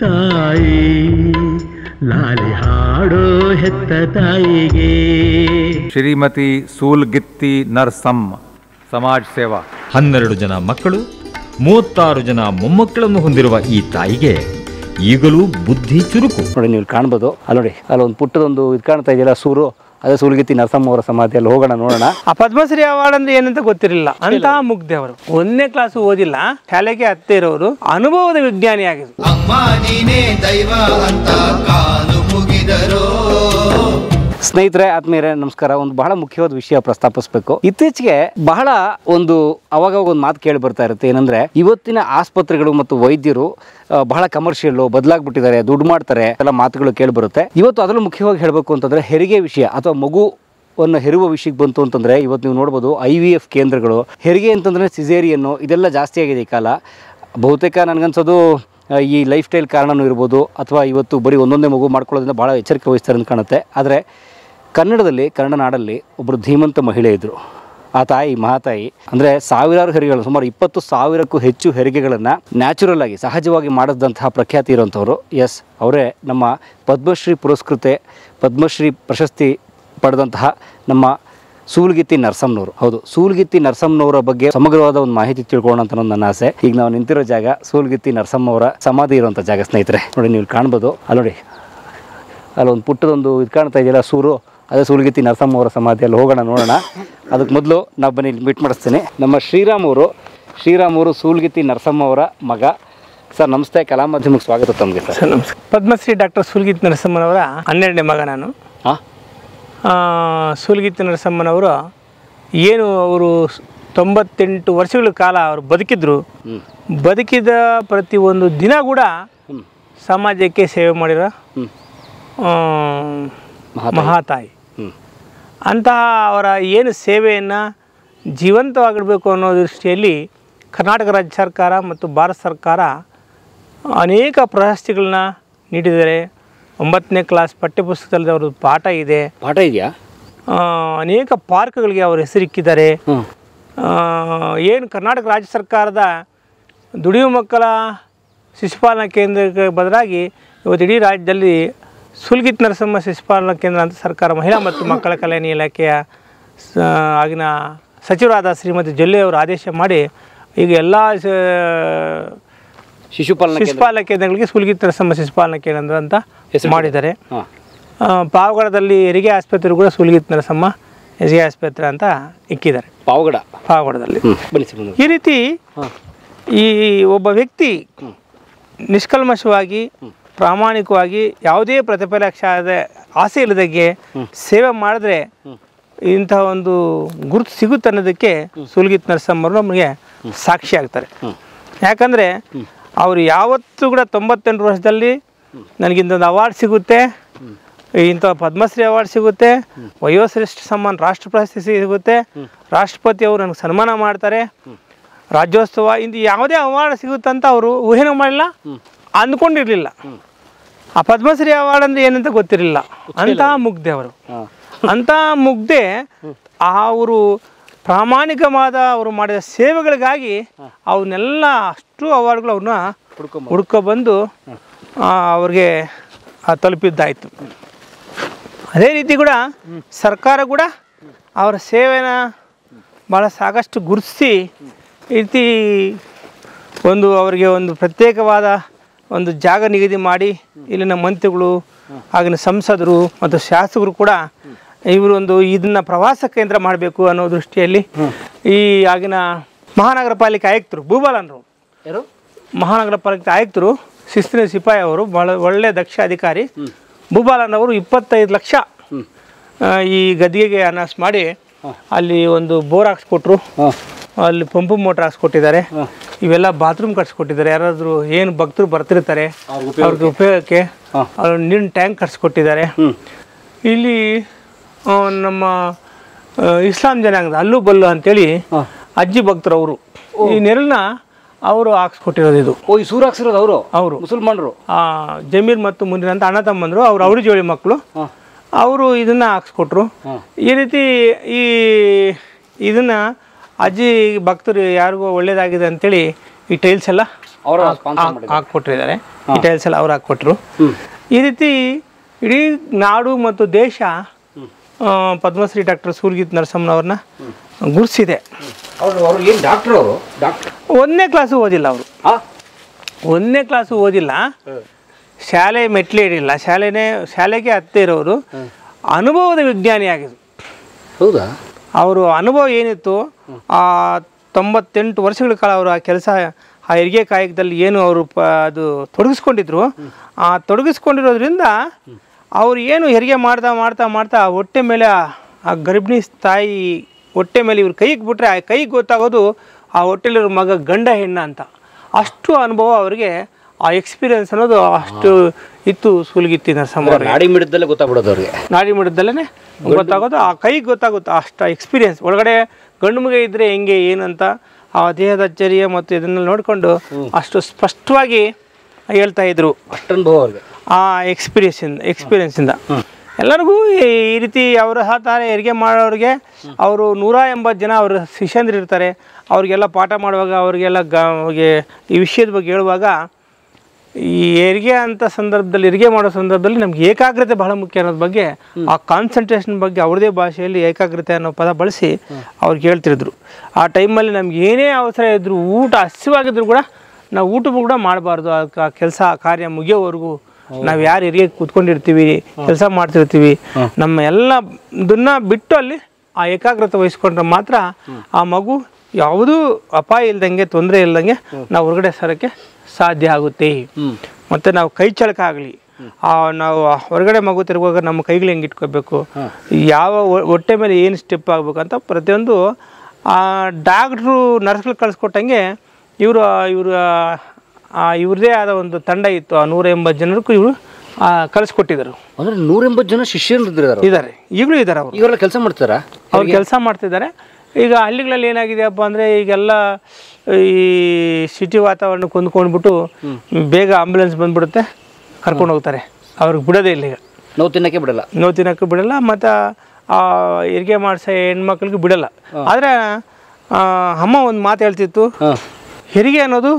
ತಾಯಿ ಲಾಲಿ ಹಾಡೋ ಹೆತ್ತ ತಾಯಿಗೆ. ಶ್ರೀಮತಿ ಸೂಲ್ಗಿತ್ತಿ ನರಸಮ್ಮ, ಸಮಾಜ ಸೇವಾ. 12 ಜನ ಮಕ್ಕಳು, 36 ಜನ ಮೊಮ್ಮಕ್ಕಳನ್ನು ಹೊಂದಿರುವ ಈ ತಾಯಿಗೆ ಈಗಲೂ ಬುದ್ಧಿ ಚುರುಕು. ನೋಡಿ, ನೀವು ಕಾಣ್ಬೋದು, ಅಲ್ಲಿ ನೋಡಿ, ಅಲ್ಲೊಂದು ಪುಟ್ಟದೊಂದು ಇದು ಕಾಣ್ತಾ ಇದೆಯಲ್ಲ, ಸೂರು, ಅದೇ ಸೂಲ್ಗಿತ್ತಿ ನರಸಮ್ಮ ಅವರ ಸಮಾಧಿಯಲ್ಲಿ ಹೋಗೋಣ, ನೋಡೋಣ. ಆ ಪದ್ಮಶ್ರೀ ಅವಾರ್ಡ್ ಅಂದ್ರೆ ಏನಂತ ಗೊತ್ತಿರಲಿಲ್ಲ ಅಂತಹ ಮುಗ್ಧೆ ಅವರು. 1ನೇ ಕ್ಲಾಸ್ ಓದಿಲ್ಲ, ಶಾಲೆಗೆ ಹತ್ತೇ ಇರೋರು, ಅನುಭವದ ವಿಜ್ಞಾನಿ ಆಗಿದ್ರು. ಸ್ನೇಹಿತರೆ, ಆತ್ಮೀಯರೇ, ನಮಸ್ಕಾರ. ಒಂದು ಬಹಳ ಮುಖ್ಯವಾದ ವಿಷಯ ಪ್ರಸ್ತಾಪಿಸಬೇಕು. ಇತ್ತೀಚೆಗೆ ಬಹಳ ಅವಾಗ ಒಂದು ಮಾತು ಕೇಳಿ ಬರ್ತಾ ಇರುತ್ತೆ. ಏನಂದ್ರೆ, ಇವತ್ತಿನ ಆಸ್ಪತ್ರೆಗಳು ಮತ್ತು ವೈದ್ಯರು ಬಹಳ ಕಮರ್ಷಿಯಲ್ ಬದಲಾಗ್ಬಿಟ್ಟಿದ್ದಾರೆ, ದುಡ್ಡು ಮಾಡ್ತಾರೆ ಎಲ್ಲ ಮಾತುಗಳು ಕೇಳಿ ಬರುತ್ತೆ. ಇವತ್ತು ಅದರಲ್ಲೂ ಮುಖ್ಯವಾಗಿ ಹೇಳಬೇಕು ಅಂತಂದ್ರೆ, ಹೆರಿಗೆ ವಿಷಯ ಅಥವಾ ಮಗುವನ್ನು ಹೆರುವ ವಿಷಯಕ್ಕೆ ಬಂತು ಅಂತಂದ್ರೆ, ಇವತ್ತು ನೀವು ನೋಡ್ಬೋದು IVF ಕೇಂದ್ರಗಳು, ಹೆರಿಗೆ ಅಂತಂದ್ರೆ ಸಿಸೇರಿಯನ್ನು, ಇದೆಲ್ಲ ಜಾಸ್ತಿ ಆಗಿದೆ ಈ ಕಾಲ. ಬಹುತೇಕ ನನಗನ್ಸೋದು ಈ ಲೈಫ್ ಸ್ಟೈಲ್ ಕಾರಣನೂ ಇರ್ಬೋದು, ಅಥವಾ ಇವತ್ತು ಬರೀ ಒಂದೊಂದೇ ಮಗು ಮಾಡ್ಕೊಳ್ಳೋದ್ರಿಂದ ಭಾಳ ಎಚ್ಚರಿಕೆ ವಹಿಸ್ತಾರೆ ಅಂತ ಕಾಣುತ್ತೆ. ಆದರೆ ಕನ್ನಡ ನಾಡಲ್ಲಿ ಒಬ್ಬರು ಧೀಮಂತ ಮಹಿಳೆ ಇದ್ದರು. ಆ ತಾಯಿ, ಮಹಾತಾಯಿ, ಅಂದರೆ ಸಾವಿರಾರು ಹೆರಿಗೆಗಳು, ಸುಮಾರು 20,000ಕ್ಕೂ ಹೆಚ್ಚು ಹೆರಿಗೆಗಳನ್ನು ನ್ಯಾಚುರಲ್ ಆಗಿ, ಸಹಜವಾಗಿ ಮಾಡಿದಂತಹ ಪ್ರಖ್ಯಾತಿ ಇರೋಂಥವ್ರು. ಎಸ್, ಅವರೇ ನಮ್ಮ ಪದ್ಮಶ್ರೀ ಪುರಸ್ಕೃತೆ, ಪದ್ಮಶ್ರೀ ಪ್ರಶಸ್ತಿ ಪಡೆದಂತಹ ನಮ್ಮ ಸೂಲ್ಗಿತ್ತಿ ನರಸಮ್ಮನವರು. ಹೌದು, ಸೂಲ್ಗಿತ್ತಿ ನರಸಮ್ಮನವರ ಬಗ್ಗೆ ಸಮಗ್ರವಾದ ಒಂದು ಮಾಹಿತಿ ತಿಳ್ಕೊಳ್ಳೋಣ ಅಂತ ನನ್ನ ಆಸೆ. ಈಗ ನಾವು ನಿಂತಿರೋ ಜಾಗ ಸೂಲ್ಗಿತ್ತಿ ನರಸಮ್ಮ ಅವರ ಸಮಾಧಿ ಇರುವಂಥ ಜಾಗ. ಸ್ನೇಹಿತರೆ, ನೋಡಿ, ನೀವು ಕಾಣ್ಬೋದು, ಅಲ್ಲಿ ನೋಡಿ, ಅಲ್ಲೊಂದು ಪುಟ್ಟದೊಂದು ಇದು ಕಾಣ್ತಾ ಇದೆಯಲ್ಲ, ಸೂರು, ಅದೇ ಸೂಲ್ಗಿತ್ತಿ ನರಸಮ್ಮ ಅವರ ಸಮಾಧಿಯಲ್ಲಿ ಹೋಗೋಣ, ನೋಡೋಣ. ಅದಕ್ಕೆ ಮೊದಲು ನಾವು ಬನ್ನಿ ಮೀಟ್ ಮಾಡಿಸ್ತೀನಿ. ನಮ್ಮ ಶ್ರೀರಾಮ್ ಅವರು ಸೂಲ್ಗಿತ್ತಿ ನರಸಮ್ಮ ಅವರ ಮಗ. ಸರ್ ನಮಸ್ತೆ, ಕಲಾ ಮಾಧ್ಯಮಕ್ಕೆ ಸ್ವಾಗತ ತಮಗೆ. ಸರ್ ನಮಸ್ಕಾರ. ಪದ್ಮಶ್ರೀ ಡಾಕ್ಟರ್ ಸೂಲ್ಗಿತ್ತಿ ನರಸಮ್ಮನವರ 12ನೇ ಮಗ ನಾನು. ಸೂಲ್ಗಿತ್ತಿ ನರಸಮ್ಮನವರು ಅವರು 98 ವರ್ಷಗಳ ಕಾಲ ಅವರು ಬದುಕಿದ ಪ್ರತಿಯೊಂದು ದಿನ ಕೂಡ ಸಮಾಜಕ್ಕೆ ಸೇವೆ ಮಾಡಿರೋ ಮಹಾತಾಯಿ. ಅಂತಹ ಅವರ ಏನು ಸೇವೆಯನ್ನು ಜೀವಂತವಾಗಿಡಬೇಕು ಅನ್ನೋ ದೃಷ್ಟಿಯಲ್ಲಿ ಕರ್ನಾಟಕ ರಾಜ್ಯ ಸರ್ಕಾರ ಮತ್ತು ಭಾರತ ಸರ್ಕಾರ ಅನೇಕ ಪ್ರಶಸ್ತಿಗಳನ್ನ ನೀಡಿದ್ದಾರೆ. 9ನೇ ಕ್ಲಾಸ್ ಪಠ್ಯಪುಸ್ತಕದಲ್ಲಿ ಅವ್ರದ್ದು ಪಾಠ ಇದೆಯಾ? ಅನೇಕ ಪಾರ್ಕ್ಗಳಿಗೆ ಅವರು ಹೆಸರಿಕ್ಕಿದ್ದಾರೆ. ಏನು ಕರ್ನಾಟಕ ರಾಜ್ಯ ಸರ್ಕಾರದ ದುಡಿಯುವ ಮಕ್ಕಳ ಶಿಶುಪಾಲನಾ ಕೇಂದ್ರಕ್ಕೆ ಬದಲಾಗಿ ಇವತ್ತು ಇಡೀ ರಾಜ್ಯದಲ್ಲಿ ಸೂಲ್ಗಿತ್ತಿ ನರಸಮ್ಮ ಶಿಶುಪಾಲನಾ ಕೇಂದ್ರ ಅಂತ ಸರ್ಕಾರ ಮಹಿಳಾ ಮತ್ತು ಮಕ್ಕಳ ಕಲ್ಯಾಣ ಇಲಾಖೆಯ ಆಗಿನ ಸಚಿವರಾದ ಶ್ರೀಮತಿ ಜೊಲ್ಲೆ ಅವರು ಆದೇಶ ಮಾಡಿ ಈಗ ಎಲ್ಲ ಶಿಶುಪಾಲನಾ ಕೇಂದ್ರಗಳಿಗೆ ಸೂಲ್ಗಿತ್ತಿ ನರಸಮ್ಮ ಶಿಶುಪಾಲನಾ ಕೇಂದ್ರ ಅಂತ ಮಾಡಿದ್ದಾರೆ. ಪಾವಗಡದಲ್ಲಿ ಹೆರಿಗೆ ಆಸ್ಪತ್ರೆ ಕೂಡ ಸೂಲ್ಗಿತ್ತಿ ನರಸಮ್ಮ ಹೆರಿಗೆ ಆಸ್ಪತ್ರೆ ಅಂತ ಇಕ್ಕಿದ್ದಾರೆ ಪಾವಗಡದಲ್ಲಿ. ಈ ರೀತಿ ಈ ಒಬ್ಬ ವ್ಯಕ್ತಿ ನಿಷ್ಕಲ್ಮಶವಾಗಿ, ಪ್ರಾಮಾಣಿಕವಾಗಿ, ಯಾವುದೇ ಪ್ರತಿಫಲಾಕ್ಷ ಆಸೆ ಇಲ್ಲದಾಗೆ ಸೇವೆ ಮಾಡಿದ್ರೆ ಇಂತಹ ಒಂದು ಗುರುತು ಸಿಗುತ್ತೆ ಅನ್ನೋದಕ್ಕೆ ಸೂಲ್ಗಿತ್ತಿ ನರಸಮ್ಮರು ನಮಗೆ ಸಾಕ್ಷಿ ಆಗ್ತಾರೆ. ಯಾಕಂದರೆ ಅವರು ಯಾವತ್ತೂ ಕೂಡ 98 ವರ್ಷದಲ್ಲಿ ನನಗಿಂತೊಂದು ಅವಾರ್ಡ್ ಸಿಗುತ್ತೆ, ಇಂಥ ಪದ್ಮಶ್ರೀ ಅವಾರ್ಡ್ ಸಿಗುತ್ತೆ, ವಯೋಶ್ರೇಷ್ಠ ಸಮ್ಮಾನ ರಾಷ್ಟ್ರ ಪ್ರಶಸ್ತಿ ಸಿಗುತ್ತೆ, ರಾಷ್ಟ್ರಪತಿ ಅವರು ನನಗೆ ಸನ್ಮಾನ ಮಾಡ್ತಾರೆ, ರಾಜ್ಯೋತ್ಸವ, ಇಂದು ಯಾವುದೇ ಅವಾರ್ಡ್ ಸಿಗುತ್ತಂತ ಅವರು ಊಹೆನೂ ಮಾಡಿಲ್ಲ, ಅಂದ್ಕೊಂಡಿರಲಿಲ್ಲ. ಆ ಪದ್ಮಶ್ರೀ ಅವಾರ್ಡ್ ಅಂದರೆ ಏನಂತ ಗೊತ್ತಿರಲಿಲ್ಲ. ಅಂತಹ ಮುಗ್ಧೆ ಅವರು. ಅಂತಹ ಮುಗ್ಧೆ ಅವರು ಪ್ರಾಮಾಣಿಕವಾದ ಅವರು ಮಾಡಿದ ಸೇವೆಗಳಿಗಾಗಿ ಅವನ್ನೆಲ್ಲ ಅಷ್ಟು ಅವಾರ್ಡ್ಗಳು ಅವ್ರನ್ನ ಹುಡ್ಕೊಬಂದು ಅವ್ರಿಗೆ ತಲುಪಿದ್ದಾಯಿತು. ಅದೇ ರೀತಿ ಕೂಡ ಸರ್ಕಾರ ಕೂಡ ಅವರ ಸೇವೆನ ಭಾಳ ಸಾಕಷ್ಟು ಗುರುತಿಸಿ ಈ ರೀತಿ ಅವರಿಗೆ ಒಂದು ಪ್ರತ್ಯೇಕವಾದ ಒಂದು ಜಾಗ ನಿಗದಿ ಮಾಡಿ ಇಲ್ಲಿನ ಮಂತ್ರಿಗಳು, ಆಗಿನ ಸಂಸದರು ಮತ್ತು ಶಾಸಕರು ಕೂಡ ಇವರು ಇದನ್ನು ಪ್ರವಾಸ ಕೇಂದ್ರ ಮಾಡಬೇಕು ಅನ್ನೋ ದೃಷ್ಟಿಯಲ್ಲಿ ಈ ಆಗಿನ ಮಹಾನಗರ ಪಾಲಿಕೆ ಆಯುಕ್ತರು ಭೂಪಾಲನರು, ಮಹಾನಗರ ಪಾಲಿಕೆ ಆಯುಕ್ತರು ಶಿಸ್ತಿನ ಸಿಪಾಯಿ ಅವರು, ಭಾಳ ಒಳ್ಳೆಯ ದಕ್ಷ ಅಧಿಕಾರಿ ಭೂಪಾಲನ್ ಅವರು 25 ಲಕ್ಷ ಈ ಗದ್ದಿಗೆಗೆ ಅನೌನ್ಸ್ ಮಾಡಿ ಅಲ್ಲಿ ಒಂದು ಬೋರ್ ಹಾಕ್ಸ್ಕೊಟ್ರು, ಅಲ್ಲಿ ಪಂಪು ಮೋಟ್ರ್ ಹಾಕ್ಸ್ಕೊಟ್ಟಿದ್ದಾರೆ, ಇವೆಲ್ಲ ಬಾತ್ರೂಮ್ ಕಟ್ಸ್ಕೊಟ್ಟಿದ್ದಾರೆ. ಯಾರಾದರೂ ಏನು ಭಕ್ತರು ಬರ್ತಿರ್ತಾರೆ ಅವ್ರಿಗೆ ಉಪಯೋಗಕ್ಕೆ ಅವ್ರು ನೀರಿನ ಟ್ಯಾಂಕ್ ಕಟ್ಸ್ಕೊಟ್ಟಿದ್ದಾರೆ. ಇಲ್ಲಿ ನಮ್ಮ ಇಸ್ಲಾಂ ಜನಾಂಗದ ಅಲ್ಲು ಬಲ್ಲು ಅಂತೇಳಿ ಅಜ್ಜಿ ಭಕ್ತರು ಅವರು ಈ ನೆರಳನ್ನ ಅವರು ಹಾಕ್ಸ್ಕೊಟ್ಟಿರೋದು. ಇದು ಈ ಸೂರು ಹಾಕ್ಸಿರೋದು ಅವರು ಮುಸಲ್ಮಾನರು, ಜಮೀರ್ ಮತ್ತು ಮುಂದಿನ ಅಂತ ಅಣ್ಣ ತಮ್ಮಂದರು, ಅವ್ರ ಜೋಡಿ ಮಕ್ಕಳು, ಅವರು ಇದನ್ನು ಹಾಕ್ಸ್ಕೊಟ್ರು. ಈ ರೀತಿ ಇದನ್ನು ಅಜ್ಜಿ ಭಕ್ತರು ಯಾರಿಗೂ ಒಳ್ಳೇದಾಗಿದೆ ಅಂಥೇಳಿ ಈ ಟೈಲ್ಸ್ ಎಲ್ಲ ಹಾಕ್ಕೊಟ್ಟಿದ್ದಾರೆ. ಈ ಟೈಲ್ಸ್ ಎಲ್ಲ ಅವ್ರು ಹಾಕ್ಕೊಟ್ರು. ಈ ರೀತಿ ಇಡೀ ನಾಡು ಮತ್ತು ದೇಶ ಪದ್ಮಶ್ರೀ ಡಾಕ್ಟರ್ ಸೂಲ್ಗಿತ್ತಿ ನರಸಮ್ಮನವ್ರನ್ನ ಗುರುತಿಸಿದೆ. ಒಂದನೇ ಕ್ಲಾಸು ಓದಿಲ್ಲ ಅವರು, ಒಂದನೇ ಕ್ಲಾಸು ಓದಿಲ್ಲ, ಶಾಲೆ ಮೆಟ್ಲೆ ಇಡಿಲ್ಲ, ಶಾಲೆಗೆ ಹತ್ತೇ ಇರೋರು, ಅನುಭವದ ವಿಜ್ಞಾನಿ ಆಗಿದ್ರು. ಹೌದಾ? ಅವರು ಅನುಭವ ಏನಿತ್ತು, 98 ವರ್ಷಗಳ ಕಾಲ ಅವರು ಆ ಕೆಲಸ, ಆ ಹೆರಿಗೆ ಕಾಯಕದಲ್ಲಿ ಏನು ಅವರು ಅದು ತೊಡಗಿಸ್ಕೊಂಡಿದ್ರು, ಆ ತೊಡಗಿಸ್ಕೊಂಡಿರೋದ್ರಿಂದ ಅವ್ರು ಏನು ಹೆರಿಗೆ ಮಾಡ್ತಾ ಹೊಟ್ಟೆ ಮೇಲೆ, ಆ ಗರ್ಭಿಣಿ ತಾಯಿ ಹೊಟ್ಟೆ ಮೇಲೆ ಇವ್ರು ಕೈಗೆ ಬಿಟ್ರೆ ಆ ಕೈಗೆ ಗೊತ್ತಾಗೋದು ಆ ಹೊಟ್ಟೆಲಿರೋ ಮಗ ಗಂಡ ಹೆಣ್ಣ ಅಂತ. ಅಷ್ಟು ಅನುಭವ ಅವರಿಗೆ, ಆ ಎಕ್ಸ್ಪೀರಿಯನ್ಸ್ ಅನ್ನೋದು ಅಷ್ಟು ಇತ್ತು ಸೂಲ್ಗಿತ್ತಿ ನರಸಮ್ಮ. ನಾಡಿ ಮಿಡಿದಲ್ಲೇ ಗೊತ್ತಾಗ್ಬಿಡೋದು ಅವ್ರಿಗೆ, ನಾಡಿ ಮಿಡಿದಲ್ಲೇ ಗೊತ್ತಾಗೋದು, ಆ ಕೈಗೆ ಗೊತ್ತಾಗುತ್ತೆ. ಅಷ್ಟು ಎಕ್ಸ್ಪೀರಿಯನ್ಸ್ ಒಳಗಡೆ ಗಂಡು ಮಗ ಇದ್ದರೆ ಹೆಂಗೆ ಏನಂತ ಆ ದೇಹದ ಅಚ್ಚರಿಯ ಮತ್ತು ಇದನ್ನೆಲ್ಲ ನೋಡಿಕೊಂಡು ಅಷ್ಟು ಸ್ಪಷ್ಟವಾಗಿ ಹೇಳ್ತಾ ಇದ್ರು. ಅಷ್ಟು ಅನುಭವ ಅವ್ರಿಗೆ ಆ ಎಕ್ಸ್ಪೀರಿಯನ್ಸಿಂದ ಎಲ್ಲರಿಗೂ ಈ ರೀತಿ ಅವರ ತಾರೆ ಹೆರಿಗೆ ಮಾಡೋರಿಗೆ ಅವರು 180 ಜನ ಅವ್ರ ಶಿಷ್ಯಂದ್ರು ಇರ್ತಾರೆ. ಅವ್ರಿಗೆಲ್ಲ ಪಾಠ ಮಾಡುವಾಗ ಅವ್ರಿಗೆಲ್ಲ ಈ ವಿಷಯದ ಬಗ್ಗೆ ಹೇಳುವಾಗ, ಈ ಹೆರಿಗೆ ಅಂತ ಸಂದರ್ಭದಲ್ಲಿ, ಹೆರಿಗೆ ಮಾಡೋ ಸಂದರ್ಭದಲ್ಲಿ ನಮ್ಗೆ ಏಕಾಗ್ರತೆ ಬಹಳ ಮುಖ್ಯ ಅನ್ನೋದ್ರ ಬಗ್ಗೆ, ಆ ಕಾನ್ಸಂಟ್ರೇಷನ್ ಬಗ್ಗೆ ಅವ್ರದೇ ಭಾಷೆಯಲ್ಲಿ ಏಕಾಗ್ರತೆ ಅನ್ನೋ ಪದ ಬಳಸಿ ಅವ್ರಿಗೆ ಹೇಳ್ತಿದ್ರು. ಆ ಟೈಮಲ್ಲಿ ನಮ್ಗೆ ಏನೇ ಅವಸರ ಇದ್ದರೂ, ಊಟ ಹಸಿವಾಗಿದ್ರು ಕೂಡ ನಾವು ಊಟ ಕೂಡ ಮಾಡಬಾರ್ದು. ಆ ಕೆಲಸ ಕಾರ್ಯ ಮುಗಿಯೋವರೆಗೂ ನಾವು ಯಾರು ಹೆರಿಗೆ ಕೂತ್ಕೊಂಡಿರ್ತೀವಿ, ಕೆಲಸ ಮಾಡ್ತಿರ್ತೀವಿ, ನಮ್ಮ ಎಲ್ಲ ಇದನ್ನ ಬಿಟ್ಟು ಅಲ್ಲಿ ಆ ಏಕಾಗ್ರತೆ ವಹಿಸ್ಕೊಂಡ್ರೆ ಮಾತ್ರ ಆ ಮಗು ಯಾವುದೂ ಅಪಾಯ ಇಲ್ದಂಗೆ, ತೊಂದರೆ ಇಲ್ದಂಗೆ ನಾವು ಹೊರಗಡೆ ಸರಕ್ಕೆ ಸಾಧ್ಯ ಆಗುತ್ತೆ. ಮತ್ತು ನಾವು ಕೈ ಚಳಕ ಆಗಲಿ, ನಾವು ಹೊರಗಡೆ ಮಗು ತಿರುಗುವಾಗ ನಮ್ಮ ಕೈಗಳು ಹೆಂಗೆ ಇಟ್ಕೋಬೇಕು, ಯಾವ ಹೊಟ್ಟೆ ಮೇಲೆ ಏನು ಸ್ಟೆಪ್ ಆಗಬೇಕು ಅಂತ ಪ್ರತಿಯೊಂದು ಆ ಡಾಕ್ಟ್ರು ನರ್ಸ್ಗಳು ಕಳಿಸ್ಕೊಟ್ಟಂಗೆ ಇವ್ರದೇ ಆದ ಒಂದು ತಂಡ ಇತ್ತು. ಆ 180 ಜನಕ್ಕೂ ಇವರು ಕಳಿಸ್ಕೊಟ್ಟಿದ್ದಾರೆ. ಅಂದರೆ 180 ಜನ ಶಿಷ್ಯರು ಇದ್ದಾರೆ, ಈಗಲೂ ಇದ್ದಾರೆ. ಅವರು ಇವರೆಲ್ಲ ಕೆಲಸ ಮಾಡ್ತಾರಾ? ಅವ್ರು ಕೆಲಸ ಮಾಡ್ತಿದ್ದಾರೆ. ಈಗ ಹಳ್ಳಿಗಳಲ್ಲಿ ಏನಾಗಿದೆಯಪ್ಪ ಅಂದರೆ, ಈಗೆಲ್ಲ ಈ ಸಿಟಿ ವಾತಾವರಣಕ್ಕೆ ಹೊಂದ್ಕೊಂಡ್ಬಿಟ್ಟು ಬೇಗ ಆಂಬ್ಯುಲೆನ್ಸ್ ಬಂದ್ಬಿಡುತ್ತೆ, ಕರ್ಕೊಂಡು ಹೋಗ್ತಾರೆ. ಅವ್ರಿಗೆ ಬಿಡೋದೇ ಇಲ್ಲ, ಈಗ ನೋವು ತಿನ್ನೋಕ್ಕೆ ಬಿಡಲ್ಲ, ಮತ್ತು ಹೆರಿಗೆ ಮಾಡಿಸೋ ಹೆಣ್ಮಕ್ಳಿಗೆ ಬಿಡಲ್ಲ. ಆದರೆ ಅಮ್ಮ ಒಂದು ಮಾತು ಹೇಳ್ತಿತ್ತು, ಹೆರಿಗೆ ಅನ್ನೋದು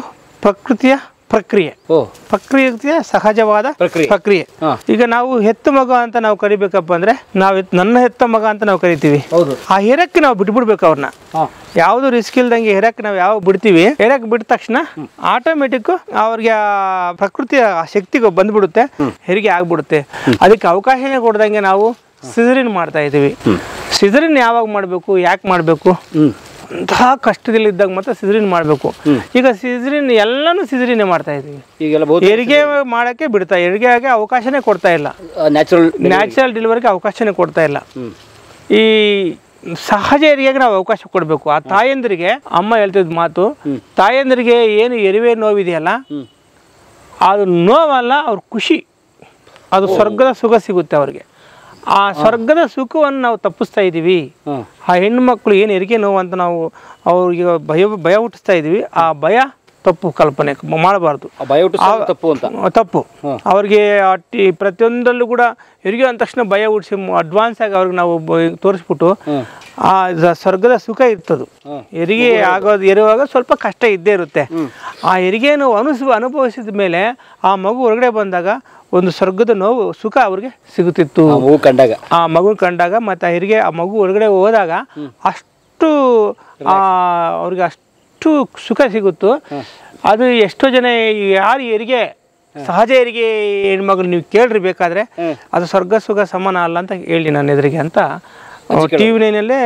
ಪ್ರಕೃತಿಯ ಪ್ರಕ್ರಿಯೆಯ ಸಹಜವಾದ ಪ್ರಕ್ರಿಯೆ. ಈಗ ನಾವು ಹೆತ್ತ ಮಗ ಅಂತ ನಾವು ಕರಿಬೇಕಪ್ಪ ಅಂದ್ರೆ, ನನ್ನ ಹೆತ್ತ ಮಗ ಅಂತ ನಾವು ಕರಿತೀವಿ. ಆ ಹೆರಕ್ಕೆ ನಾವು ಬಿಟ್ಬಿಡ್ಬೇಕು ಅವ್ರನ್ನ. ಯಾವುದು ರಿಸ್ಕ್ ಇಲ್ದಂಗೆ ಹೆರಕ್ಕೆ ನಾವು ಯಾವ ಬಿಡ್ತೀವಿ, ಹೆರಕ್ಕೆ ಬಿಟ್ಟ ತಕ್ಷಣ ಆಟೋಮೆಟಿಕ್ ಅವ್ರಿಗೆ ಪ್ರಕೃತಿಯ ಶಕ್ತಿಗೆ ಬಂದ್ಬಿಡುತ್ತೆ, ಹೆರಿಗೆ ಆಗ್ಬಿಡುತ್ತೆ. ಅದಕ್ಕೆ ಅವಕಾಶನೇ ಕೊಡ್ದಂಗೆ ನಾವು ಸಿಸರಿನ್ ಮಾಡ್ತಾ ಇದ್ದೀವಿ. ಸಿಸರಿನ್ ಯಾವಾಗ ಮಾಡಬೇಕು, ಯಾಕೆ ಮಾಡಬೇಕು, ಅಂತಹ ಕಷ್ಟದಲ್ಲಿದ್ದಾಗ ಮಾತ್ರ ಸಿಸರಿನ್ ಮಾಡಬೇಕು. ಈಗ ಸಿಸರಿನ್ ಎಲ್ಲನೂ ಸಿಸರಿನೇ ಮಾಡ್ತಾ ಇದ್ದೀವಿ. ಹೆರಿಗೆ ಮಾಡೋಕ್ಕೆ ಬಿಡ್ತಾ, ಹೆರಿಗೆಗೆ ಅವಕಾಶನೇ ಕೊಡ್ತಾ ಇಲ್ಲ, ನ್ಯಾಚುರಲ್ ಡೆಲಿವರಿಗೆ ಅವಕಾಶನೇ ಕೊಡ್ತಾ ಇಲ್ಲ. ಈ ಸಹಜ ಹೆರಿಗೆಗೆ ನಾವು ಅವಕಾಶ ಕೊಡಬೇಕು. ಆ ತಾಯಂದ್ರಿಗೆ ಅಮ್ಮ ಹೇಳ್ತಿದ್ದ ಮಾತು, ತಾಯಂದ್ರಿಗೆ ಏನು ಹೆರಿಗೆ ನೋವಿದೆಯಲ್ಲ, ಅದು ನೋವಲ್ಲ, ಅವ್ರ ಖುಷಿ, ಅದು ಸ್ವರ್ಗದ ಸುಖ ಸಿಗುತ್ತೆ ಅವ್ರಿಗೆ. ಆ ಸ್ವರ್ಗದ ಸುಖವನ್ನು ನಾವು ತಪ್ಪಿಸ್ತಾ ಇದ್ದೀವಿ. ಆ ಹೆಣ್ಣು ಮಕ್ಕಳು ಏನು ಹೆರಿಗೆ ನೋವು ಅಂತ ನಾವು ಅವ್ರಿಗೆ ಭಯ ಹುಟ್ಟಿಸ್ತಾ ಇದ್ದೀವಿ. ಆ ಭಯ ತಪ್ಪು ಕಲ್ಪನೆ ಮಾಡಬಾರ್ದು, ತಪ್ಪು. ಅವ್ರಿಗೆ ಪ್ರತಿಯೊಂದರಲ್ಲೂ ಕೂಡ ಹೆರಿಗೆ ಅಂದ ತಕ್ಷಣ ಭಯ ಹುಟ್ಟಿಸಿ ಅಡ್ವಾನ್ಸ್ ಆಗಿ ಅವ್ರಿಗೆ ನಾವು ತೋರಿಸ್ಬಿಟ್ಟು, ಆ ಸ್ವರ್ಗದ ಸುಖ ಇರ್ತದು. ಹೆರಿಗೆ ಇರುವಾಗ ಸ್ವಲ್ಪ ಕಷ್ಟ ಇದ್ದೇ ಇರುತ್ತೆ. ಆ ಹೆರಿಗೆಯನ್ನು ಅನುಭವಿಸಿದ ಮೇಲೆ ಆ ಮಗು ಹೊರಗಡೆ ಬಂದಾಗ ಒಂದು ಸ್ವರ್ಗದ ನೋವು ಸುಖ ಅವ್ರಿಗೆ ಸಿಗುತ್ತಿತ್ತು. ಆ ಮಗು ಕಂಡಾಗ ಮತ್ತು ಹೆರಿಗೆ ಆ ಮಗು ಹೊರಗಡೆ ಹೋದಾಗ ಅಷ್ಟು ಅವ್ರಿಗೆ ಅಷ್ಟು ಸುಖ ಸಿಗುತ್ತು. ಅದು ಎಷ್ಟೋ ಜನ ಯಾರು ಹೆರಿಗೆ ಸಹಜ ಹೆರಿಗೆ ಹೆಣ್ಮಗಳು ನೀವು ಕೇಳ್ರಿ ಬೇಕಾದ್ರೆ, ಅದು ಸ್ವರ್ಗ ಸುಖ ಸಮಾನ ಅಲ್ಲ ಅಂತ ಹೇಳಿ ನನ್ನ ಎದುರಿಗೆ ಅಂತ TV 9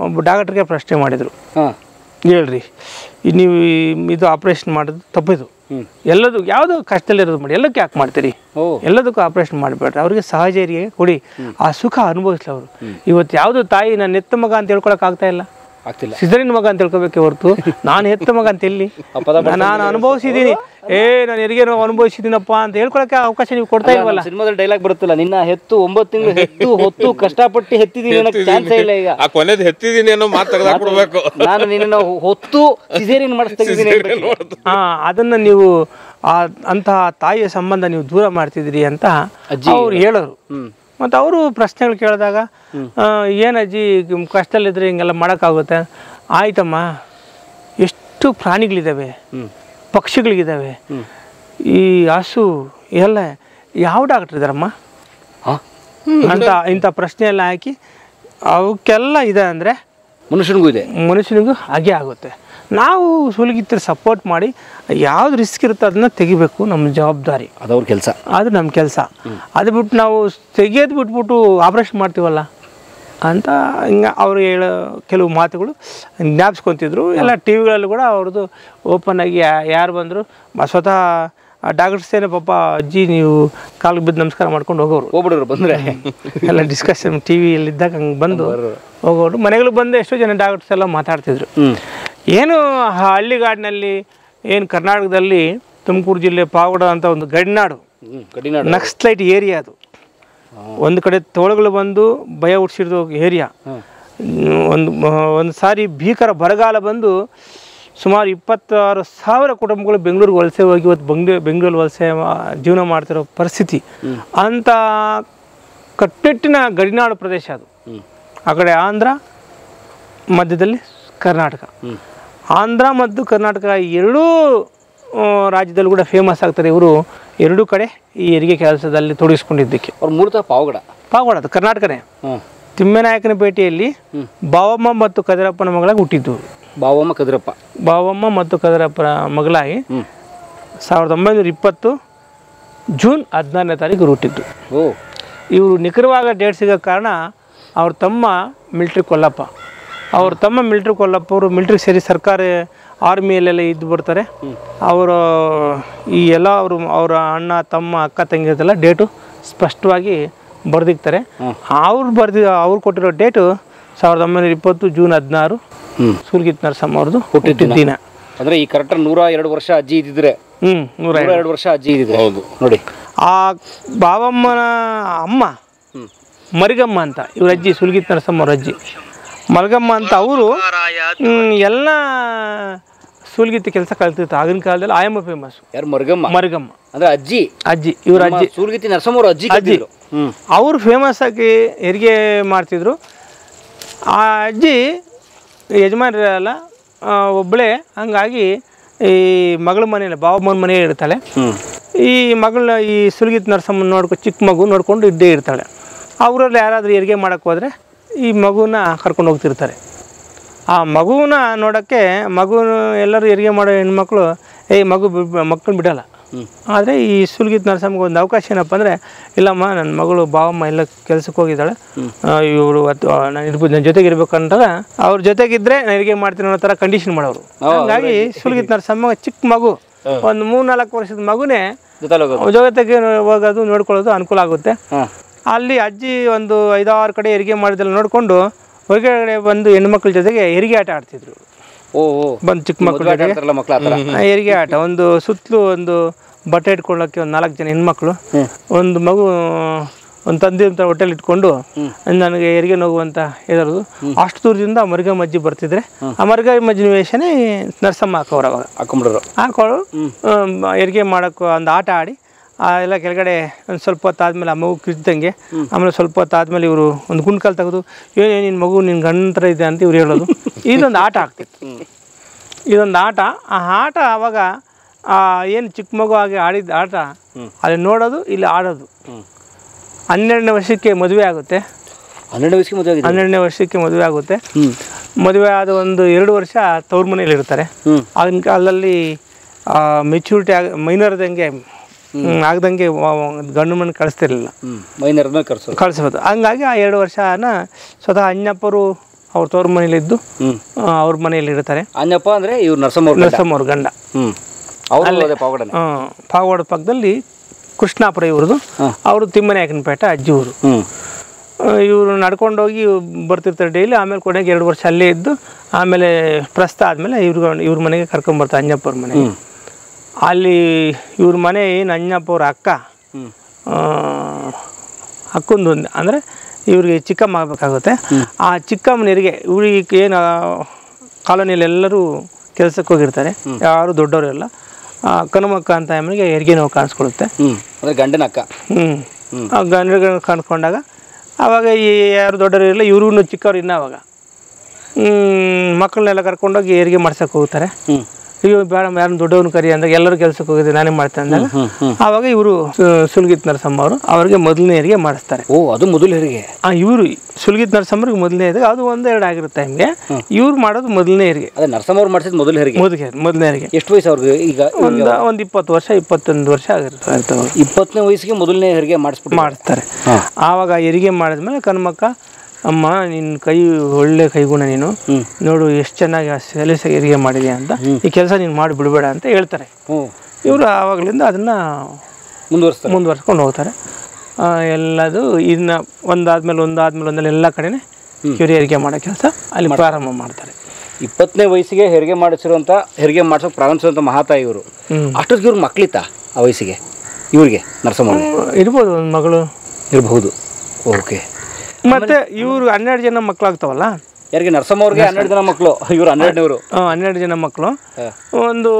ಒಬ್ಬ ಡಾಕ್ಟ್ರಿಗೆ ಪ್ರಶ್ನೆ ಮಾಡಿದರು. ಹೇಳ್ರಿ, ನೀವು ಇದು ಆಪ್ರೇಷನ್ ಮಾಡೋದು ತಪ್ಪಿದು, ಎಲ್ಲದೂ ಯಾವುದು ಕಷ್ಟದಲ್ಲಿರೋದು ಮಾಡಿ, ಎಲ್ಲಕ್ಕೆ ಯಾಕೆ ಮಾಡ್ತೀರಿ, ಎಲ್ಲದಕ್ಕೂ ಆಪ್ರೇಷನ್ ಮಾಡಬೇಡ್ರಿ, ಅವ್ರಿಗೆ ಸಹಜ ಹೆರಿಗೆ ಕೊಡಿ, ಆ ಸುಖ ಅನುಭವಿಸ್ಲಿ ಅವರು. ಇವತ್ತು ಯಾವುದು ತಾಯಿ ನಾನು ಹೆತ್ತ ಮಗ ಅಂತ ಹೇಳ್ಕೊಳಕ್ ಆಗ್ತಾ ಇಲ್ಲ, ಸಿಸರಿನ್ ಮಗ ಅಂತ ಹೇಳ್ಕೋಬೇಕೆ ಹೊರತು ನಾನು ಹೆತ್ತ ಮಗ ಅಂತ ಎಲ್ಲಿ, ನಾನು ಅನುಭವಿಸಿದ್ದೀನಿ, ನಾನು ಹೆರಿಗೆ ಅನುಭವಿಸಿದ್ದೀನಪ್ಪ ಅಂತ ಹೇಳ್ಕೊಳಕ್ಕೆ ಅವಕಾಶ ನೀವು ಕೊಡ್ತಾ ಇಲ್ವಲ್ಲ. ಸಿನಿಮಾದಲ್ಲಿ ಡೈಲಾಗ್ ಬರುತ್ತಲ್ಲ, ನಿನ್ನ ಹೆತ್ತು 9 ತಿಂಗಳು ಹೆತ್ತು ಹೊತ್ತು ಕಷ್ಟಪಟ್ಟು ಹೆತ್ತಿದ್ದೀನಿ ಅನ್ನೋಕ್ಕೆ ಚಾನ್ಸೇ ಇಲ್ಲ. ಈಗ ಕೊನೆದು ಹೆತ್ತಿದ್ದೀನಿ ಅನ್ನೋ ಮಾತು ತೆಗೆದಾಕ್ಬಿಡ್ಬೇಕು, ನಾನು ನಿನ್ನ ಹೊತ್ತು ಸಿಸೇರಿಯನ್ ಮಾಡಿಸ್ತಿದ್ದೀನಿ. ಅದನ್ನ ನೀವು ಅಂತಹ ತಾಯಿಯ ಸಂಬಂಧ ನೀವು ದೂರ ಮಾಡ್ತಿದ್ದೀರಿ ಅಂತ ಅವ್ರು ಹೇಳೋರು. ಮತ್ತು ಅವರು ಪ್ರಶ್ನೆಗಳು ಕೇಳಿದಾಗ, ಏನಜ್ಜಿ ಕಷ್ಟದಲ್ಲಿದ್ದರೆ ಹಿಂಗೆಲ್ಲ ಮಾಡೋಕ್ಕಾಗುತ್ತೆ, ಆಯ್ತಮ್ಮ, ಎಷ್ಟು ಪ್ರಾಣಿಗಳಿದ್ದಾವೆ, ಪಕ್ಷಿಗಳಿದ್ದಾವೆ, ಈ ಹಸು ಎಲ್ಲ ಯಾವ ಡಾಕ್ಟ್ರ್ ಇದ್ದಾರಮ್ಮ ಅಂತ ಇಂಥ ಪ್ರಶ್ನೆ ಎಲ್ಲ ಹಾಕಿ ಅವಕ್ಕೆಲ್ಲ ಇದೆ ಅಂದರೆ ಮನುಷ್ಯನಿಗೂ ಹಾಗೆ ಆಗುತ್ತೆ. ನಾವು ಸುಲಗಿತ್ತರ ಸಪೋರ್ಟ್ ಮಾಡಿ ಯಾವ್ದು ರಿಸ್ಕ್ ಇರುತ್ತೆ ಅದನ್ನ ತೆಗಿಬೇಕು, ನಮ್ಮ ಜವಾಬ್ದಾರಿ, ಅದವ್ರ ಕೆಲಸ, ಅದು ನಮ್ಮ ಕೆಲಸ. ಅದು ಬಿಟ್ಟು ನಾವು ತೆಗಿಯೋದು ಬಿಟ್ಬಿಟ್ಟು ಆಪ್ರೇಷನ್ ಮಾಡ್ತೀವಲ್ಲ ಅಂತ ಹಿಂಗೆ ಅವರು ಹೇಳೋ ಕೆಲವು ಮಾತುಗಳು ಜ್ಞಾಪಿಸ್ಕೊತಿದ್ರು. ಎಲ್ಲ ಟಿ ವಿಗಳಲ್ಲೂ ಕೂಡ ಅವ್ರದ್ದು ಓಪನ್ ಆಗಿ ಯಾರು ಬಂದರು ಸ್ವತಃ ಡಾಕ್ಟರ್ಸೇನೆ ಪಾಪ ಅಜ್ಜಿ ನೀವು ಕಾಲಿಗೆ ಬಿದ್ದು ನಮಸ್ಕಾರ ಮಾಡ್ಕೊಂಡು ಹೋಗೋರು ಬಂದರೆ ಎಲ್ಲ ಡಿಸ್ಕಷನ್ ಟಿ ವಿಯಲ್ಲಿದ್ದಾಗ ಹಂಗೆ ಬಂದು ಹೋಗೋರು. ಮನೆಗಳಿಗೆ ಬಂದು ಎಷ್ಟೋ ಜನ ಡಾಕ್ಟರ್ಸ್ ಎಲ್ಲ ಮಾತಾಡ್ತಿದ್ರು. ಏನು ಹಳ್ಳಿಗಾಡಿನಲ್ಲಿ ಏನು ಕರ್ನಾಟಕದಲ್ಲಿ ತುಮಕೂರು ಜಿಲ್ಲೆ ಪಾವಗಡ ಅಂತ ಒಂದು ಗಡಿನಾಡು ನಕ್ಸಲೈಟ್ ಏರಿಯಾ, ಅದು ಒಂದು ಕಡೆ ತೋಳುಗಳು ಬಂದು ಭಯ ಹುಡ್ಸಿರೋ ಏರಿಯಾ. ಒಂದು ಸಾರಿ ಭೀಕರ ಬರಗಾಲ ಬಂದು ಸುಮಾರು 26,000 ಕುಟುಂಬಗಳು ಬೆಂಗಳೂರಿಗೆ ವಲಸೆ ಹೋಗಿ ಇವತ್ತು ಬೆಂಗಳೂರು ವಲಸೆ ಜೀವನ ಮಾಡ್ತಿರೋ ಪರಿಸ್ಥಿತಿ. ಅಂಥ ಕಟ್ಟೆಟ್ಟಿನ ಗಡಿನಾಡು ಪ್ರದೇಶ ಅದು. ಆ ಕಡೆ ಆಂಧ್ರ, ಮಧ್ಯದಲ್ಲಿ ಕರ್ನಾಟಕ. ಆಂಧ್ರ ಮತ್ತು ಕರ್ನಾಟಕ ಎರಡೂ ರಾಜ್ಯದಲ್ಲೂ ಕೂಡ ಫೇಮಸ್ ಆಗ್ತಾರೆ ಇವರು ಎರಡೂ ಕಡೆ ಈ ಹೆರಿಗೆ ಕೆಲಸದಲ್ಲಿ ತೊಡಗಿಸ್ಕೊಂಡಿದ್ದಕ್ಕೆ. ಅವ್ರು ಮೂಲತಃ ಪಾವಗಡ ಅದು ಕರ್ನಾಟಕನೇ. ತಿಮ್ಮೆನಾಯಕನಪೇಟೆಯಲ್ಲಿ ಬಾವಮ್ಮ ಮತ್ತು ಕದಿರಪ್ಪನ ಮಗಳಾಗಿ ಹುಟ್ಟಿದ್ದು. ಬಾವಮ್ಮ ಮತ್ತು ಕದಿರಪ್ಪನ ಮಗಳಾಗಿ 1920 ಜೂನ್ 16ನೇ ತಾರೀಕು ಹುಟ್ಟಿದ್ದು. ಇವರು ನಿಖರವಾದ ಡೇಟ್ ಸಿಗೋ ಕಾರಣ ಅವ್ರ ತಮ್ಮ ಮಿಲ್ಟ್ರಿ ಕೊಲ್ಲಪ್ಪ ಅವರು ಮಿಲ್ಟ್ರಿಗೆ ಸೇರಿ ಸರ್ಕಾರಿ ಆರ್ಮಿಯಲ್ಲೆಲ್ಲ ಇದ್ದು ಬರ್ತಾರೆ. ಅವರು ಈ ಎಲ್ಲ ಅವರ ಅಣ್ಣ ತಮ್ಮ ಅಕ್ಕ ತಂಗಿಯದೆಲ್ಲ ಡೇಟು ಸ್ಪಷ್ಟವಾಗಿ ಬರೆದಿರ್ತಾರೆ. ಅವ್ರು ಕೊಟ್ಟಿರೋ ಡೇಟು 1920 ಜೂನ್ 16 ಸೂಲ್ಗಿತ್ ನರಸಮ್ಮ ಅವ್ರದ್ದು ಹುಟ್ಟಿದ ದಿನ. ಅಂದರೆ ಈ ಕರೆಕ್ಟ್ 102 ವರ್ಷ ಅಜ್ಜಿ ಇದ್ದಿದ್ರೆ 102 ವರ್ಷ ಅಜ್ಜಿ ಇದ್ದಿದ್ರೆ ಹೌದು ನೋಡಿ. ಆ ಬಾವಮ್ಮನ ಅಮ್ಮ ಮರಿಗಮ್ಮ ಅಂತ ಇವ್ರ ಅಜ್ಜಿ, ಸೂಲ್ಗಿತ್ ನರಸಮ್ಮ ಅವ್ರ ಅಜ್ಜಿ ಮಲ್ಗಮ್ಮ ಅಂತ. ಅವರು ಎಲ್ಲ ಸೂಲ್ಗಿತ್ತಿ ಕೆಲಸ ಕಲ್ತಿರ್ತಾರೆ. ಆಗಿನ ಕಾಲದಲ್ಲಿ ಆಯಮ್ಮ ಫೇಮಸ್. ಯಾರು? ಮರಿಗಮ್ಮ ಅಂದರೆ ಅಜ್ಜಿ ಇವ್ರ ಅಜ್ಜಿ ಸೂಲ್ಗಿತ್ತಿ ನರಸಮ್ಮ ಅವ್ರ ಅಜ್ಜಿ. ಅವರು ಫೇಮಸ್ ಆಗಿ ಹೆರಿಗೆ ಮಾಡ್ತಿದ್ರು. ಆ ಅಜ್ಜಿ ಯಜಮಾನರಲ್ಲ ಒಬ್ಬಳೇ, ಹಂಗಾಗಿ ಈ ಮಗಳ ಮನೆಯಲ್ಲಿ ಬಾವಮ್ಮನ ಮನೆಯಲ್ಲಿ ಇರ್ತಾಳೆ. ಈ ಮಗಳನ್ನ ಈ ಸೂಲ್ಗಿತ್ತಿ ನರಸಮ್ಮನ ಚಿಕ್ಕ ಮಗು ನೋಡ್ಕೊಂಡು ಇದ್ದೇ ಇರ್ತಾಳೆ. ಅವರಲ್ಲಿ ಯಾರಾದರೂ ಹೆರಿಗೆ ಮಾಡೋಕ್ಕೆ ಹೋದರೆ ಈ ಮಗುನ ಕರ್ಕೊಂಡು ಹೋಗ್ತಿರ್ತಾರೆ. ಆ ಮಗುನ ನೋಡೋಕ್ಕೆ ಎಲ್ಲರೂ ಹೆರಿಗೆ ಮಾಡೋ ಹೆಣ್ಮಕ್ಳು ಮಕ್ಕಳು ಬಿಡೋಲ್ಲ. ಆದರೆ ಈ ಸೂಲ್ಗಿತ್ತಿ ನರಸಮ್ಮಗೆ ಒಂದು ಅವಕಾಶ ಏನಪ್ಪ ಅಂದರೆ, ಇಲ್ಲಮ್ಮ ನನ್ನ ಮಗಳು ಬಾವಮ್ಮ ಎಲ್ಲ ಕೆಲಸಕ್ಕೆ ಹೋಗಿದ್ದಾಳೆ, ಇವರು ನಾನು ನನ್ನ ಜೊತೆಗೆ ಇರ್ಬೇಕಂತಾಗ ಅವ್ರ ಜೊತೆಗಿದ್ದರೆ ನಾನು ಹೆರಿಗೆ ಮಾಡ್ತೀನಿ ಅನ್ನೋ ಥರ ಕಂಡೀಷನ್ ಮಾಡೋರು. ಹಾಗಾಗಿ ಸೂಲ್ಗಿತ್ತಿ ನರಸಮ್ಮ ಚಿಕ್ಕ ಮಗು, ಒಂದು 3-4 ವರ್ಷದ ಮಗುನೇ ಜೊತೆಗೆ ಹೋಗೋದು ನೋಡ್ಕೊಳ್ಳೋದು ಅನುಕೂಲ ಆಗುತ್ತೆ. ಅಲ್ಲಿ ಅಜ್ಜಿ ಒಂದು 5-6 ಕಡೆ ಹೆರಿಗೆ ಮಾಡಿದೆಲ್ಲ ನೋಡಿಕೊಂಡು ಹೊರಗಡೆ ಬಂದು ಹೆಣ್ಮಕ್ಳ ಜೊತೆಗೆ ಹೆರಿಗೆ ಆಟ ಆಡ್ತಿದ್ರು. ಬಂದು ಚಿಕ್ಕ ಮಕ್ಕಳ ಹೆರಿಗೆ ಆಟ, ಒಂದು ಸುತ್ತಲೂ ಒಂದು ಬಟ್ಟೆ ಇಟ್ಕೊಳ್ಳೋಕ್ಕೆ ಒಂದು 4 ಜನ ಹೆಣ್ಮಕ್ಳು, ಒಂದು ಮಗು ಒಂದು ತಂದೆ ಅಂತ ಹೋಟೆಲ್ ಇಟ್ಕೊಂಡು ನನಗೆ ಹೆರಿಗೆ ನೋಗುವಂತ ಹೇಳೋದು. ಅಷ್ಟು ದೂರದಿಂದ ಮರಿಗಮ್ಮಜ್ಜಿ ಬರ್ತಿದ್ರೆ ಆ ಮರಿಗಮ್ಮಜ್ಜಿನ ವೇಷನೇ ನರಸಮ್ಮ ಹಾಕೋರು. ಅವಾಗ ಹಾಕೋರು ಹೆರಿಗೆ ಮಾಡೋಕ್ಕೂ ಒಂದು ಆಟ ಆಡಿ ಎಲ್ಲ ಕೆಳಗಡೆ ಒಂದು ಸ್ವಲ್ಪ ಹೊತ್ತಾದ್ಮೇಲೆ ಆ ಮಗು ಕಿರಿದಂಗೆ, ಆಮೇಲೆ ಸ್ವಲ್ಪ ಹೊತ್ತಾದ್ಮೇಲೆ ಇವರು ಒಂದು ಗುಂಡ್ಕಲ್ ತೆಗೆದು ನಿನ್ನ ಮಗು ನಿನ್ನ ಗಂಡಂತರ ಇದೆ ಅಂತ ಇವ್ರು ಹೇಳೋದು. ಇದೊಂದು ಆಟ ಆಗ್ತಿತ್ತು. ಇದೊಂದು ಆಟ. ಆ ಆಟ ಆವಾಗ ಏನು ಚಿಕ್ಕ ಮಗು ಆಗಿ ಆಡಿದ ಆಟ ಅಲ್ಲಿ ನೋಡೋದು, ಇಲ್ಲಿ ಆಡೋದು. 12ನೇ ವರ್ಷಕ್ಕೆ ಮದುವೆ ಆಗುತ್ತೆ. 12ನೇ ವರ್ಷಕ್ಕೆ ಮದುವೆ ಆಗುತ್ತೆ. ಮದುವೆ ಆದ ಒಂದು 2 ವರ್ಷ ತವ್ರ ಮನೇಲಿ ಇರ್ತಾರೆ. ಆಗಿನ ಕಾಲದಲ್ಲಿ ಮೆಚ್ಯೂರಿಟಿ ಮೈನರ್ದಂಗೆ ಆಗದಂಗೆ ಗಂಡು ಮನೆ ಕಳಿಸ್ತಿರ್ಲಿಲ್ಲ, ಕಳಿಸ್ಬೋದು. ಹಂಗಾಗಿ ಆ 2 ವರ್ಷನ ಸ್ವತಃ ಅಣ್ಣಪ್ಪರು ಅವ್ರ ತವ್ರ ಮನೇಲಿದ್ದು ಅವ್ರ ಮನೆಯಲ್ಲಿ ಇರ್ತಾರೆ. ಅಣ್ಣಪ್ಪ ಅಂದರೆ ಇವ್ರು ನರಸಮ್ಮ ಅವ್ರ ಗಂಡ. ಪಾವಗಡ ಪಕ್ಕದಲ್ಲಿ ಕೃಷ್ಣಾಪುರ ಇವ್ರದ್ದು. ಅವರು ತಿಮ್ಮನಾಯಕನಪೇಟೆ ಅಜ್ಜಿ ಊರು. ಇವರು ನಡ್ಕೊಂಡೋಗಿ ಬರ್ತಿರ್ತಾರೆ ಡೈಲಿ. ಆಮೇಲೆ ಕೊನೆಗೆ 2 ವರ್ಷ ಅಲ್ಲೇ ಇದ್ದು ಆಮೇಲೆ ಪ್ರಸ್ತ ಆದಮೇಲೆ ಇವ್ರ ಮನೆಗೆ ಕರ್ಕೊಂಬರ್ತಾರೆ, ಅಣ್ಣಪ್ಪವ್ರ ಮನೆಗೆ. ಅಲ್ಲಿ ಇವ್ರ ಮನೆ ಏನು ಅಣ್ಣಪ್ಪ ಅವ್ರ ಅಕ್ಕಂದು ಅಂದರೆ ಇವ್ರಿಗೆ ಚಿಕ್ಕಮ್ಮ ಆಗಬೇಕಾಗುತ್ತೆ. ಆ ಚಿಕ್ಕಮ್ಮನಿಗೆ ಇವ್ರಿಗೆ ಏನು ಕಾಲೋನಿಯಲ್ಲಿ ಎಲ್ಲರೂ ಕೆಲಸಕ್ಕೆ ಹೋಗಿರ್ತಾರೆ, ಯಾರು ದೊಡ್ಡವರೆಲ್ಲ. ಕನುಮಕ್ಕ ಅಂತ ಆಮೇಲೆ ಹೆರಿಗೆ ನೋವು ಕಾಣಿಸ್ಕೊಳುತ್ತೆ. ಗಂಡನ ಅಕ್ಕ. ಗಂಡ ಕಾಣಿಸ್ಕೊಂಡಾಗ ಆವಾಗ ಈ ಯಾರು ದೊಡ್ಡವರು ಇರಲ್ಲ, ಇವ್ರಿಗೂ ಚಿಕ್ಕವ್ರು ಇನ್ನೂ. ಆವಾಗ ಮಕ್ಕಳನ್ನೆಲ್ಲ ಕರ್ಕೊಂಡೋಗಿ ಹೆರಿಗೆ ಮಾಡ್ಸೋಕೆ ಹೋಗ್ತಾರೆ. ಅಯ್ಯೋ ಬೇಡ ಯಾರು ದೊಡ್ಡವನು ಕರಿ ಅಂದಾಗ ಎಲ್ಲರೂ ಕೆಲಸಕ್ಕೆ ಹೋಗಿದ್ದೆ ನಾನೇ ಮಾಡ್ತೇನೆ ಅಂದಾಗ ಆವಾಗ ಇವರು ಸುಲ್ಗಿತ್ ನರಸಮ್ಮ ಅವರು ಅವ್ರಿಗೆ ಮೊದಲನೇ ಹೆರಿಗೆ ಮಾಡಿಸ್ತಾರೆ. ಓ, ಅದು ಮೊದಲು ಹೆರಿಗೆ. ಇವರು ಸುಲ್ಗಿತ್ ನರಸಮ್ಮರಿಗೆ ಮೊದಲನೇ ಹೆರಿಗೆ, ಅದು 1-2 ಆಗಿರುತ್ತೆ ಟೈಮ್ಗೆ. ಇವ್ರು ಮಾಡೋದು ಮೊದಲನೇ ಹೆರಿಗೆ. ಅದೇ ನರಸಮ್ಮ ಅವ್ರು ಮಾಡಿಸಿದ ಮೊದಲು ಹೆರಿಗೆ. ಮೊದಲನೇ ಹೆರಿಗೆ. ಎಷ್ಟು ವಯಸ್ಸು ಅವ್ರಿಗೆ ಈಗ? ಒಂದು 20 ವರ್ಷ 21 ವರ್ಷ ಆಗಿರುತ್ತೆ. 20ನೇ ವಯಸ್ಸಿಗೆ ಮೊದಲನೇ ಹೆರಿಗೆ ಮಾಡಿಸ್ತಾರೆ. ಆವಾಗ ಹೆರಿಗೆ ಮಾಡಿದ್ಮೇಲೆ ಕಣ್ಮಕ್ಕ, ಅಮ್ಮ ನಿನ್ನ ಕೈ ಒಳ್ಳೆ ಕೈಗುಣ, ನೀನು ನೋಡು ಎಷ್ಟು ಚೆನ್ನಾಗಿ ಸಲೀಸಾಗಿ ಹೆರಿಗೆ ಮಾಡಿದ್ಯಾ ಅಂತ, ಈ ಕೆಲಸ ನೀನು ಮಾಡಿ ಬಿಡಬೇಡ ಅಂತ ಹೇಳ್ತಾರೆ. ಇವರು ಆವಾಗಲಿಂದ ಅದನ್ನು ಮುಂದುವರ್ಸ್ಕೊಂಡು ಹೋಗ್ತಾರೆ. ಎಲ್ಲದು ಇದನ್ನ ಒಂದಾದ್ಮೇಲೆ ಎಲ್ಲ ಕಡೆನೇ ಕಿರಿ ಹೆರಿಗೆ ಮಾಡೋ ಕೆಲಸ ಅಲ್ಲಿ ಪ್ರಾರಂಭ ಮಾಡ್ತಾರೆ. 20ನೇ ವಯಸ್ಸಿಗೆ ಹೆರಿಗೆ ಮಾಡಿಸೋಕೆ ಪ್ರಾರಂಭಿಸುವಂಥ ಮಹಾತಾಯಿ ಇವರು. ಅಷ್ಟೊತ್ತಿಗೆ ಇವ್ರ ಮಕ್ಕಳಿತ್ತ ಆ ವಯಸ್ಸಿಗೆ ಇವ್ರಿಗೆ? ನರಸಮ್ಮ ಇರ್ಬೋದು, ಒಂದು ಮಗಳು ಇರಬಹುದು. ಓಕೆ. ಮತ್ತೆ ಇವ್ರು 12 ಜನ ಮಕ್ಕಳಾಗ್ತಾವಲ್ಲ. ಯಾರಿಗೆ? ನರಸಮ್ಮ ಅವ್ರಿಗೆ 12 ಜನ ಮಕ್ಕಳು, ಇವರು 12ನೇವರು. 12 ಜನ ಮಕ್ಕಳು. ಒಂದು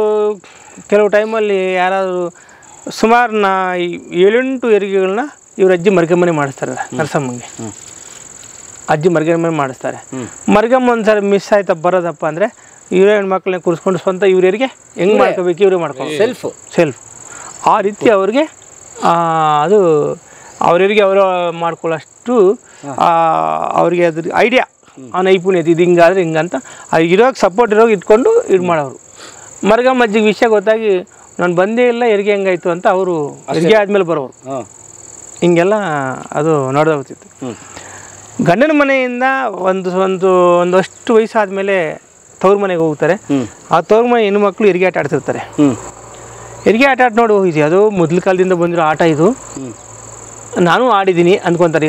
ಕೆಲವು ಟೈಮಲ್ಲಿ ಯಾರಾದರೂ ಸುಮಾರು 7-8 ಹೆರಿಗೆಗಳನ್ನ ಇವ್ರ ಅಜ್ಜಿ ಮರ್ಗಮ್ಮನೆ ಮಾಡಿಸ್ತಾರೆ. ನರಸಮ್ಮಂಗೆ ಅಜ್ಜಿ ಮರ್ಗಮ್ಮನೆ ಮಾಡಿಸ್ತಾರೆ. ಮರ್ಗಮ್ಮ ಒಂದ್ಸರಿ ಮಿಸ್ ಆಯ್ತಾ ಬರೋದಪ್ಪ ಅಂದರೆ ಇವರೇ ಹೆಣ್ಮಕ್ಳನ್ನ ಕೂರಿಸ್ಕೊಂಡು ಸ್ವಂತ ಇವ್ರ ಹೆರಿಗೆ ಹೆಂಗೆ ಮಾಡ್ಕೋಬೇಕು ಇವರೇ ಮಾಡ್ಕೊಂಡು ಸೆಲ್ಫ್ ಆ ರೀತಿ ಅವ್ರಿಗೆ ಅದು ಅವ್ರಿಗೆ ಅವರು ಮಾಡ್ಕೊಳ್ಳೋಷ್ಟು ಅವ್ರಿಗೆ ಅದ್ರ ಐಡಿಯಾ, ಆ ನೈಪುಣ್ಯತೆ, ಇದು ಹಿಂಗಾದ್ರೆ ಹಿಂಗಂತ ಇರೋಕೆ ಸಪೋರ್ಟ್ ಇರೋಕೆ ಇಟ್ಕೊಂಡು ಇದು ಮಾಡೋರು. ಮರ್ಗಮ್ಮ ಅಜ್ಜಿಗೆ ವಿಷಯ ಗೊತ್ತಾಗಿ ನಾನು ಬಂದೇ ಇಲ್ಲ ಹೆರಿಗೆ ಹೆಂಗಾಯ್ತು ಅಂತ ಅವರು ಹೆರಿಗೆ ಆದಮೇಲೆ ಬರೋರು. ಹಿಂಗೆಲ್ಲ ಅದು ನಡೆದೋಗ್ತಿತ್ತು. ಗಂಡನ ಮನೆಯಿಂದ ಒಂದಷ್ಟು ವಯಸ್ಸಾದಮೇಲೆ ತವ್ರ ಮನೆಗೆ ಹೋಗ್ತಾರೆ. ಆ ತವ್ರ ಮನೆ ಹೆಣ್ಮಕ್ಳು ಹೆರಿಗೆ ಆಟ ಆಡ್ತಿರ್ತಾರೆ. ಹೆರಿಗೆ ಆಟ ನೋಡಿ ಹೋಗಿದ್ವಿ, ಅದು ಮೊದಲ ಕಾಲದಿಂದ ಬಂದಿರೋ ಆಟ ಇದು, ನಾನು ಆಡಿದ್ದೀನಿ ಅಂದ್ಕೊತಾರೆ.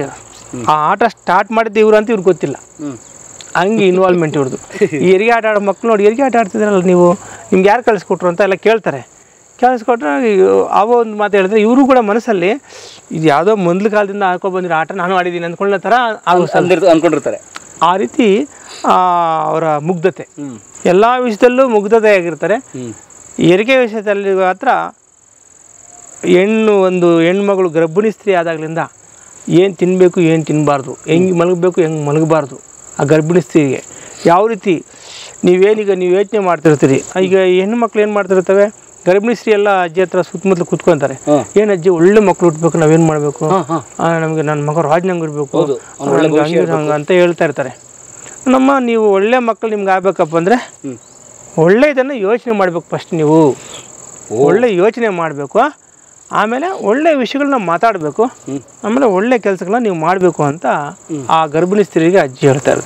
ಆ ಆಟ ಸ್ಟಾರ್ಟ್ ಮಾಡಿದ್ದು ಇವ್ರು ಅಂತ ಇವ್ರಿಗೆ ಗೊತ್ತಿಲ್ಲ. ಹಂಗೆ ಇನ್ವಾಲ್ವ್ಮೆಂಟ್ ಇವ್ರದ್ದು. ಈ ಹೆರಿಗೆ ಆಟ ಆಡೋ ಮಕ್ಕಳು ನೋಡಿ, ಹೆರಿಗೆ ಆಟ ಆಡ್ತಿದ್ರಲ್ಲ ನೀವು, ನಿಮ್ಗೆ ಯಾರು ಕಳಿಸ್ಕೊಟ್ರು ಅಂತ ಎಲ್ಲ ಕೇಳ್ತಾರೆ. ಕೇಳಿಸ್ಕೊಟ್ರೆ ಅವ ಒಂದು ಮಾತು ಹೇಳಿದ್ರೆ ಇವರು ಕೂಡ ಮನಸ್ಸಲ್ಲಿ ಇದು ಯಾವುದೋ ಮೊದಲ ಕಾಲದಿಂದ ಆಡ್ಕೊಂಡು ಬಂದಿರೋ ಆಟ ನಾನು ಆಡಿದ್ದೀನಿ ಅಂದ್ಕೊಳ್ಳೋ ಥರ ಅಂದ್ಕೊಂಡಿರ್ತಾರೆ. ಆ ರೀತಿ ಅವರ ಮುಗ್ಧತೆ, ಎಲ್ಲ ವಿಷಯದಲ್ಲೂ ಮುಗ್ಧತೆ ಆಗಿರ್ತಾರೆ. ಹೆರಿಗೆ ವಿಷಯದಲ್ಲಿ ಮಾತ್ರ ಹೆಣ್ಮಗಳು ಗರ್ಭಿಣಿ ಸ್ತ್ರೀ ಆದಾಗಲಿಂದ ಏನು ತಿನ್ನಬೇಕು ಏನು ತಿನ್ನಬಾರ್ದು, ಹೆಂಗೆ ಮಲಗಬೇಕು ಹೆಂಗೆ ಮಲಗಬಾರ್ದು, ಆ ಗರ್ಭಿಣಿ ಸ್ತ್ರೀಗೆ ಯಾವ ರೀತಿ ನೀವು ಯೋಚನೆ ಮಾಡ್ತಿರ್ತೀರಿ. ಈಗ ಹೆಣ್ಣುಮಕ್ಳು ಏನು ಮಾಡ್ತಿರ್ತವೆ, ಗರ್ಭಿಣಿ ಸ್ತ್ರೀ ಎಲ್ಲ ಅಜ್ಜಿ ಹತ್ರ ಸುತ್ತಮುತ್ತಲು ಕೂತ್ಕೊಂತಾರೆ. ಏನು ಅಜ್ಜಿ ಒಳ್ಳೆ ಮಕ್ಳು ಹುಟ್ಟಬೇಕು, ನಾವೇನು ಮಾಡಬೇಕು, ನಮಗೆ ನನ್ನ ಮಗ ರಾಜ್ನಂಗೆ ಇರಬೇಕು ಹಂಗೆ ಅಂತ ಹೇಳ್ತಾ ಇರ್ತಾರೆ. ನೀವು ಒಳ್ಳೆ ಮಕ್ಕಳು ನಿಮ್ಗೆ ಆಗ್ಬೇಕಪ್ಪ ಅಂದರೆ ಒಳ್ಳೆ ಇದನ್ನು ಯೋಚನೆ ಮಾಡಬೇಕು. ಫಸ್ಟ್ ನೀವು ಒಳ್ಳೆ ಯೋಚನೆ ಮಾಡಬೇಕು, ಆಮೇಲೆ ಒಳ್ಳೆ ವಿಷಯಗಳನ್ನ ಮಾತಾಡಬೇಕು, ಆಮೇಲೆ ಒಳ್ಳೆ ಕೆಲಸಗಳನ್ನ ನೀವು ಮಾಡಬೇಕು ಅಂತ ಆ ಗರ್ಭಿಣಿ ಸ್ತ್ರೀಗೆ ಅಜ್ಜಿ ಹೇಳ್ತಾರೆ.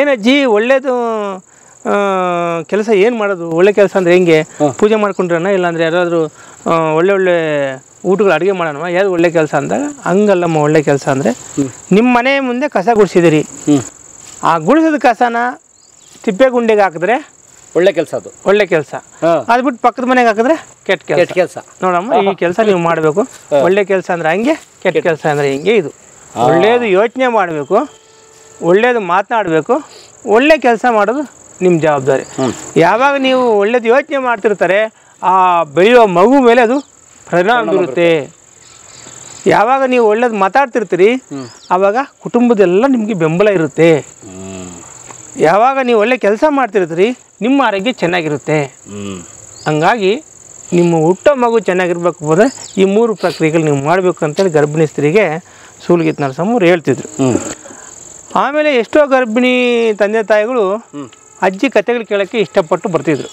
ಏನಜ್ಜಿ ಒಳ್ಳೇದು ಕೆಲಸ ಏನು ಮಾಡೋದು, ಒಳ್ಳೆ ಕೆಲಸ ಅಂದರೆ ಹೆಂಗೆ, ಪೂಜೆ ಮಾಡ್ಕೊಂಡ್ರಣ, ಇಲ್ಲಾಂದರೆ ಯಾರಾದರೂ ಒಳ್ಳೆ ಊಟಗಳು ಅಡುಗೆ ಮಾಡೋಣ, ಯಾವುದು ಒಳ್ಳೆ ಕೆಲಸ ಅಂದಾಗ, ಹಂಗಲ್ಲಮ್ಮ ಒಳ್ಳೆ ಕೆಲಸ ಅಂದರೆ ನಿಮ್ಮ ಮನೆ ಮುಂದೆ ಕಸ ಗುಡಿಸಿದಿರಿ, ಆ ಗುಡಿಸಿದ ಕಸನ ತಿಪ್ಪೆ ಗುಂಡಿಗೆ ಹಾಕಿದ್ರೆ ಒಳ್ಳೆ ಕೆಲಸ, ಅದು ಒಳ್ಳೆ ಕೆಲಸ. ಅದು ಬಿಟ್ಟು ಪಕ್ಕದ ಮನೆಗೆ ಹಾಕಿದ್ರೆ ಕೆಟ್ಟ ಕೆಲಸ. ನೋಡಮ್ಮ, ಈ ಕೆಲಸ ನೀವು ಮಾಡಬೇಕು. ಒಳ್ಳೆ ಕೆಲಸ ಅಂದರೆ ಹಂಗೆ, ಕೆಟ್ಟ ಕೆಲಸ ಅಂದರೆ ಹಿಂಗೆ. ಇದು ಒಳ್ಳೆಯದು ಯೋಚನೆ ಮಾಡಬೇಕು, ಒಳ್ಳೆಯದು ಮಾತನಾಡಬೇಕು, ಒಳ್ಳೆ ಕೆಲಸ ಮಾಡೋದು ನಿಮ್ಮ ಜವಾಬ್ದಾರಿ. ಯಾವಾಗ ನೀವು ಒಳ್ಳೇದು ಯೋಚನೆ ಮಾಡ್ತಿರ್ತಾರೆ, ಆ ಬೆಳೆಯುವ ಮಗು ಮೇಲೆ ಅದು ಪರಿಣಾಮ ಬೀರುತ್ತೆ. ಯಾವಾಗ ನೀವು ಒಳ್ಳೇದು ಮಾತಾಡ್ತಿರ್ತೀರಿ, ಆವಾಗ ಕುಟುಂಬದೆಲ್ಲ ನಿಮಗೆ ಬೆಂಬಲ ಇರುತ್ತೆ. ಯಾವಾಗ ನೀವು ಒಳ್ಳೆ ಕೆಲಸ ಮಾಡ್ತಿರ್ತೀರಿ, ನಿಮ್ಮ ಆರೋಗ್ಯ ಚೆನ್ನಾಗಿರುತ್ತೆ. ಹಂಗಾಗಿ ನಿಮ್ಮ ಹುಟ್ಟೋ ಮಗು ಚೆನ್ನಾಗಿರ್ಬೇಕು ಹೋದರೆ ಈ 3 ಪ್ರಕ್ರಿಯೆಗಳು ನೀವು ಮಾಡಬೇಕು ಅಂತೇಳಿ ಗರ್ಭಿಣಿ ಸ್ತ್ರೀಗೆ ಸೂಲ್ಗಿತ್ ನರಸಮ್ಮವ್ರು ಹೇಳ್ತಿದ್ರು. ಆಮೇಲೆ ಎಷ್ಟೋ ಗರ್ಭಿಣಿ ತಂದೆ ತಾಯಿಗಳು ಅಜ್ಜಿ ಕಥೆಗಳು ಕೇಳೋಕ್ಕೆ ಇಷ್ಟಪಟ್ಟು ಬರ್ತಿದ್ರು.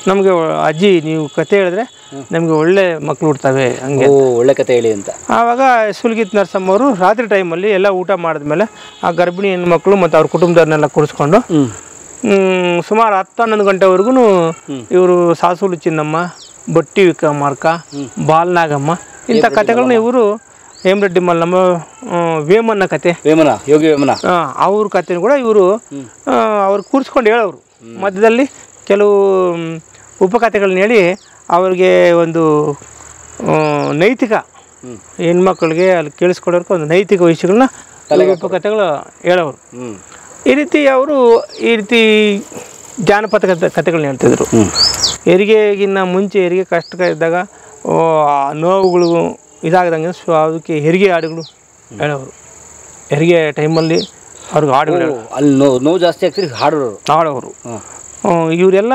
ನಮಗೆ ಅಜ್ಜಿ ನೀವು ಕತೆ ಹೇಳಿದ್ರೆ ನಮಗೆ ಒಳ್ಳೆ ಮಕ್ಕಳು ಹುಡ್ತವೆ, ಹಂಗೆ ಒಳ್ಳೆ ಕತೆ ಹೇಳಿ ಅಂತ. ಆವಾಗ ಸೂಲ್ಗಿತ್ ನರಸಮ್ಮವರು ರಾತ್ರಿ ಟೈಮಲ್ಲಿ ಎಲ್ಲ ಊಟ ಮಾಡಿದ್ಮೇಲೆ ಆ ಗರ್ಭಿಣಿ ಹೆಣ್ಮಕ್ಳು ಮತ್ತು ಅವ್ರ ಕುಟುಂಬದವ್ರನ್ನೆಲ್ಲ ಕೂರಿಸ್ಕೊಂಡು ಸುಮಾರು 10-11 ಗಂಟೆವರೆಗೂ ಇವರು ಸಾಸೂಲು ಚಿನ್ನಮ್ಮ, ಬಟ್ಟಿ ವಿಕ್ರಮಾರ್ಕ, ಬಾಲ್ನಾಗಮ್ಮ ಇಂಥ ಕಥೆಗಳನ್ನ ಇವರು ಹೇಮರೆಡ್ಡಿ ಮಲ್ಲಮ್ಮ, ವೇಮನ್ನ ಕತೆ, ಯೋಗಿ ವೇಮನ ಅವ್ರ ಕಥೆನೂ ಕೂಡ ಇವರು ಅವ್ರು ಕೂರಿಸ್ಕೊಂಡು ಹೇಳೋರು. ಮಧ್ಯದಲ್ಲಿ ಕೆಲವು ಉಪಕಥೆಗಳನ್ನ ಹೇಳಿ ಅವ್ರಿಗೆ ಒಂದು ನೈತಿಕ, ಹೆಣ್ಮಕ್ಳಿಗೆ ಅಲ್ಲಿ ಕೇಳಿಸ್ಕೊಡೋರ್ಗೆ ಒಂದು ನೈತಿಕ ವಿಷಯಗಳನ್ನ ಉಪಕಥೆಗಳು ಹೇಳೋರು. ಈ ರೀತಿ ಜಾನಪದ ಕಥೆಗಳನ್ನ ಹೇಳ್ತಿದ್ರು. ಹೆರಿಗೆಗಿನ್ನ ಮುಂಚೆ ಹೆರಿಗೆ ಕಷ್ಟ ಇದ್ದಾಗ ನೋವುಗಳು ಇದಾಗದಂಗೆ ಅದಕ್ಕೆ ಹೆರಿಗೆ ಹಾಡುಗಳು ಹೇಳೋರು. ಹೆರಿಗೆ ಟೈಮಲ್ಲಿ ಅವ್ರಿಗೆ ಹಾಡುಗಳು ಅಲ್ಲಿ ನೋವು ಜಾಸ್ತಿ ಆಗ್ತಿರಿ ಹಾಡೋರು. ಇವರೆಲ್ಲ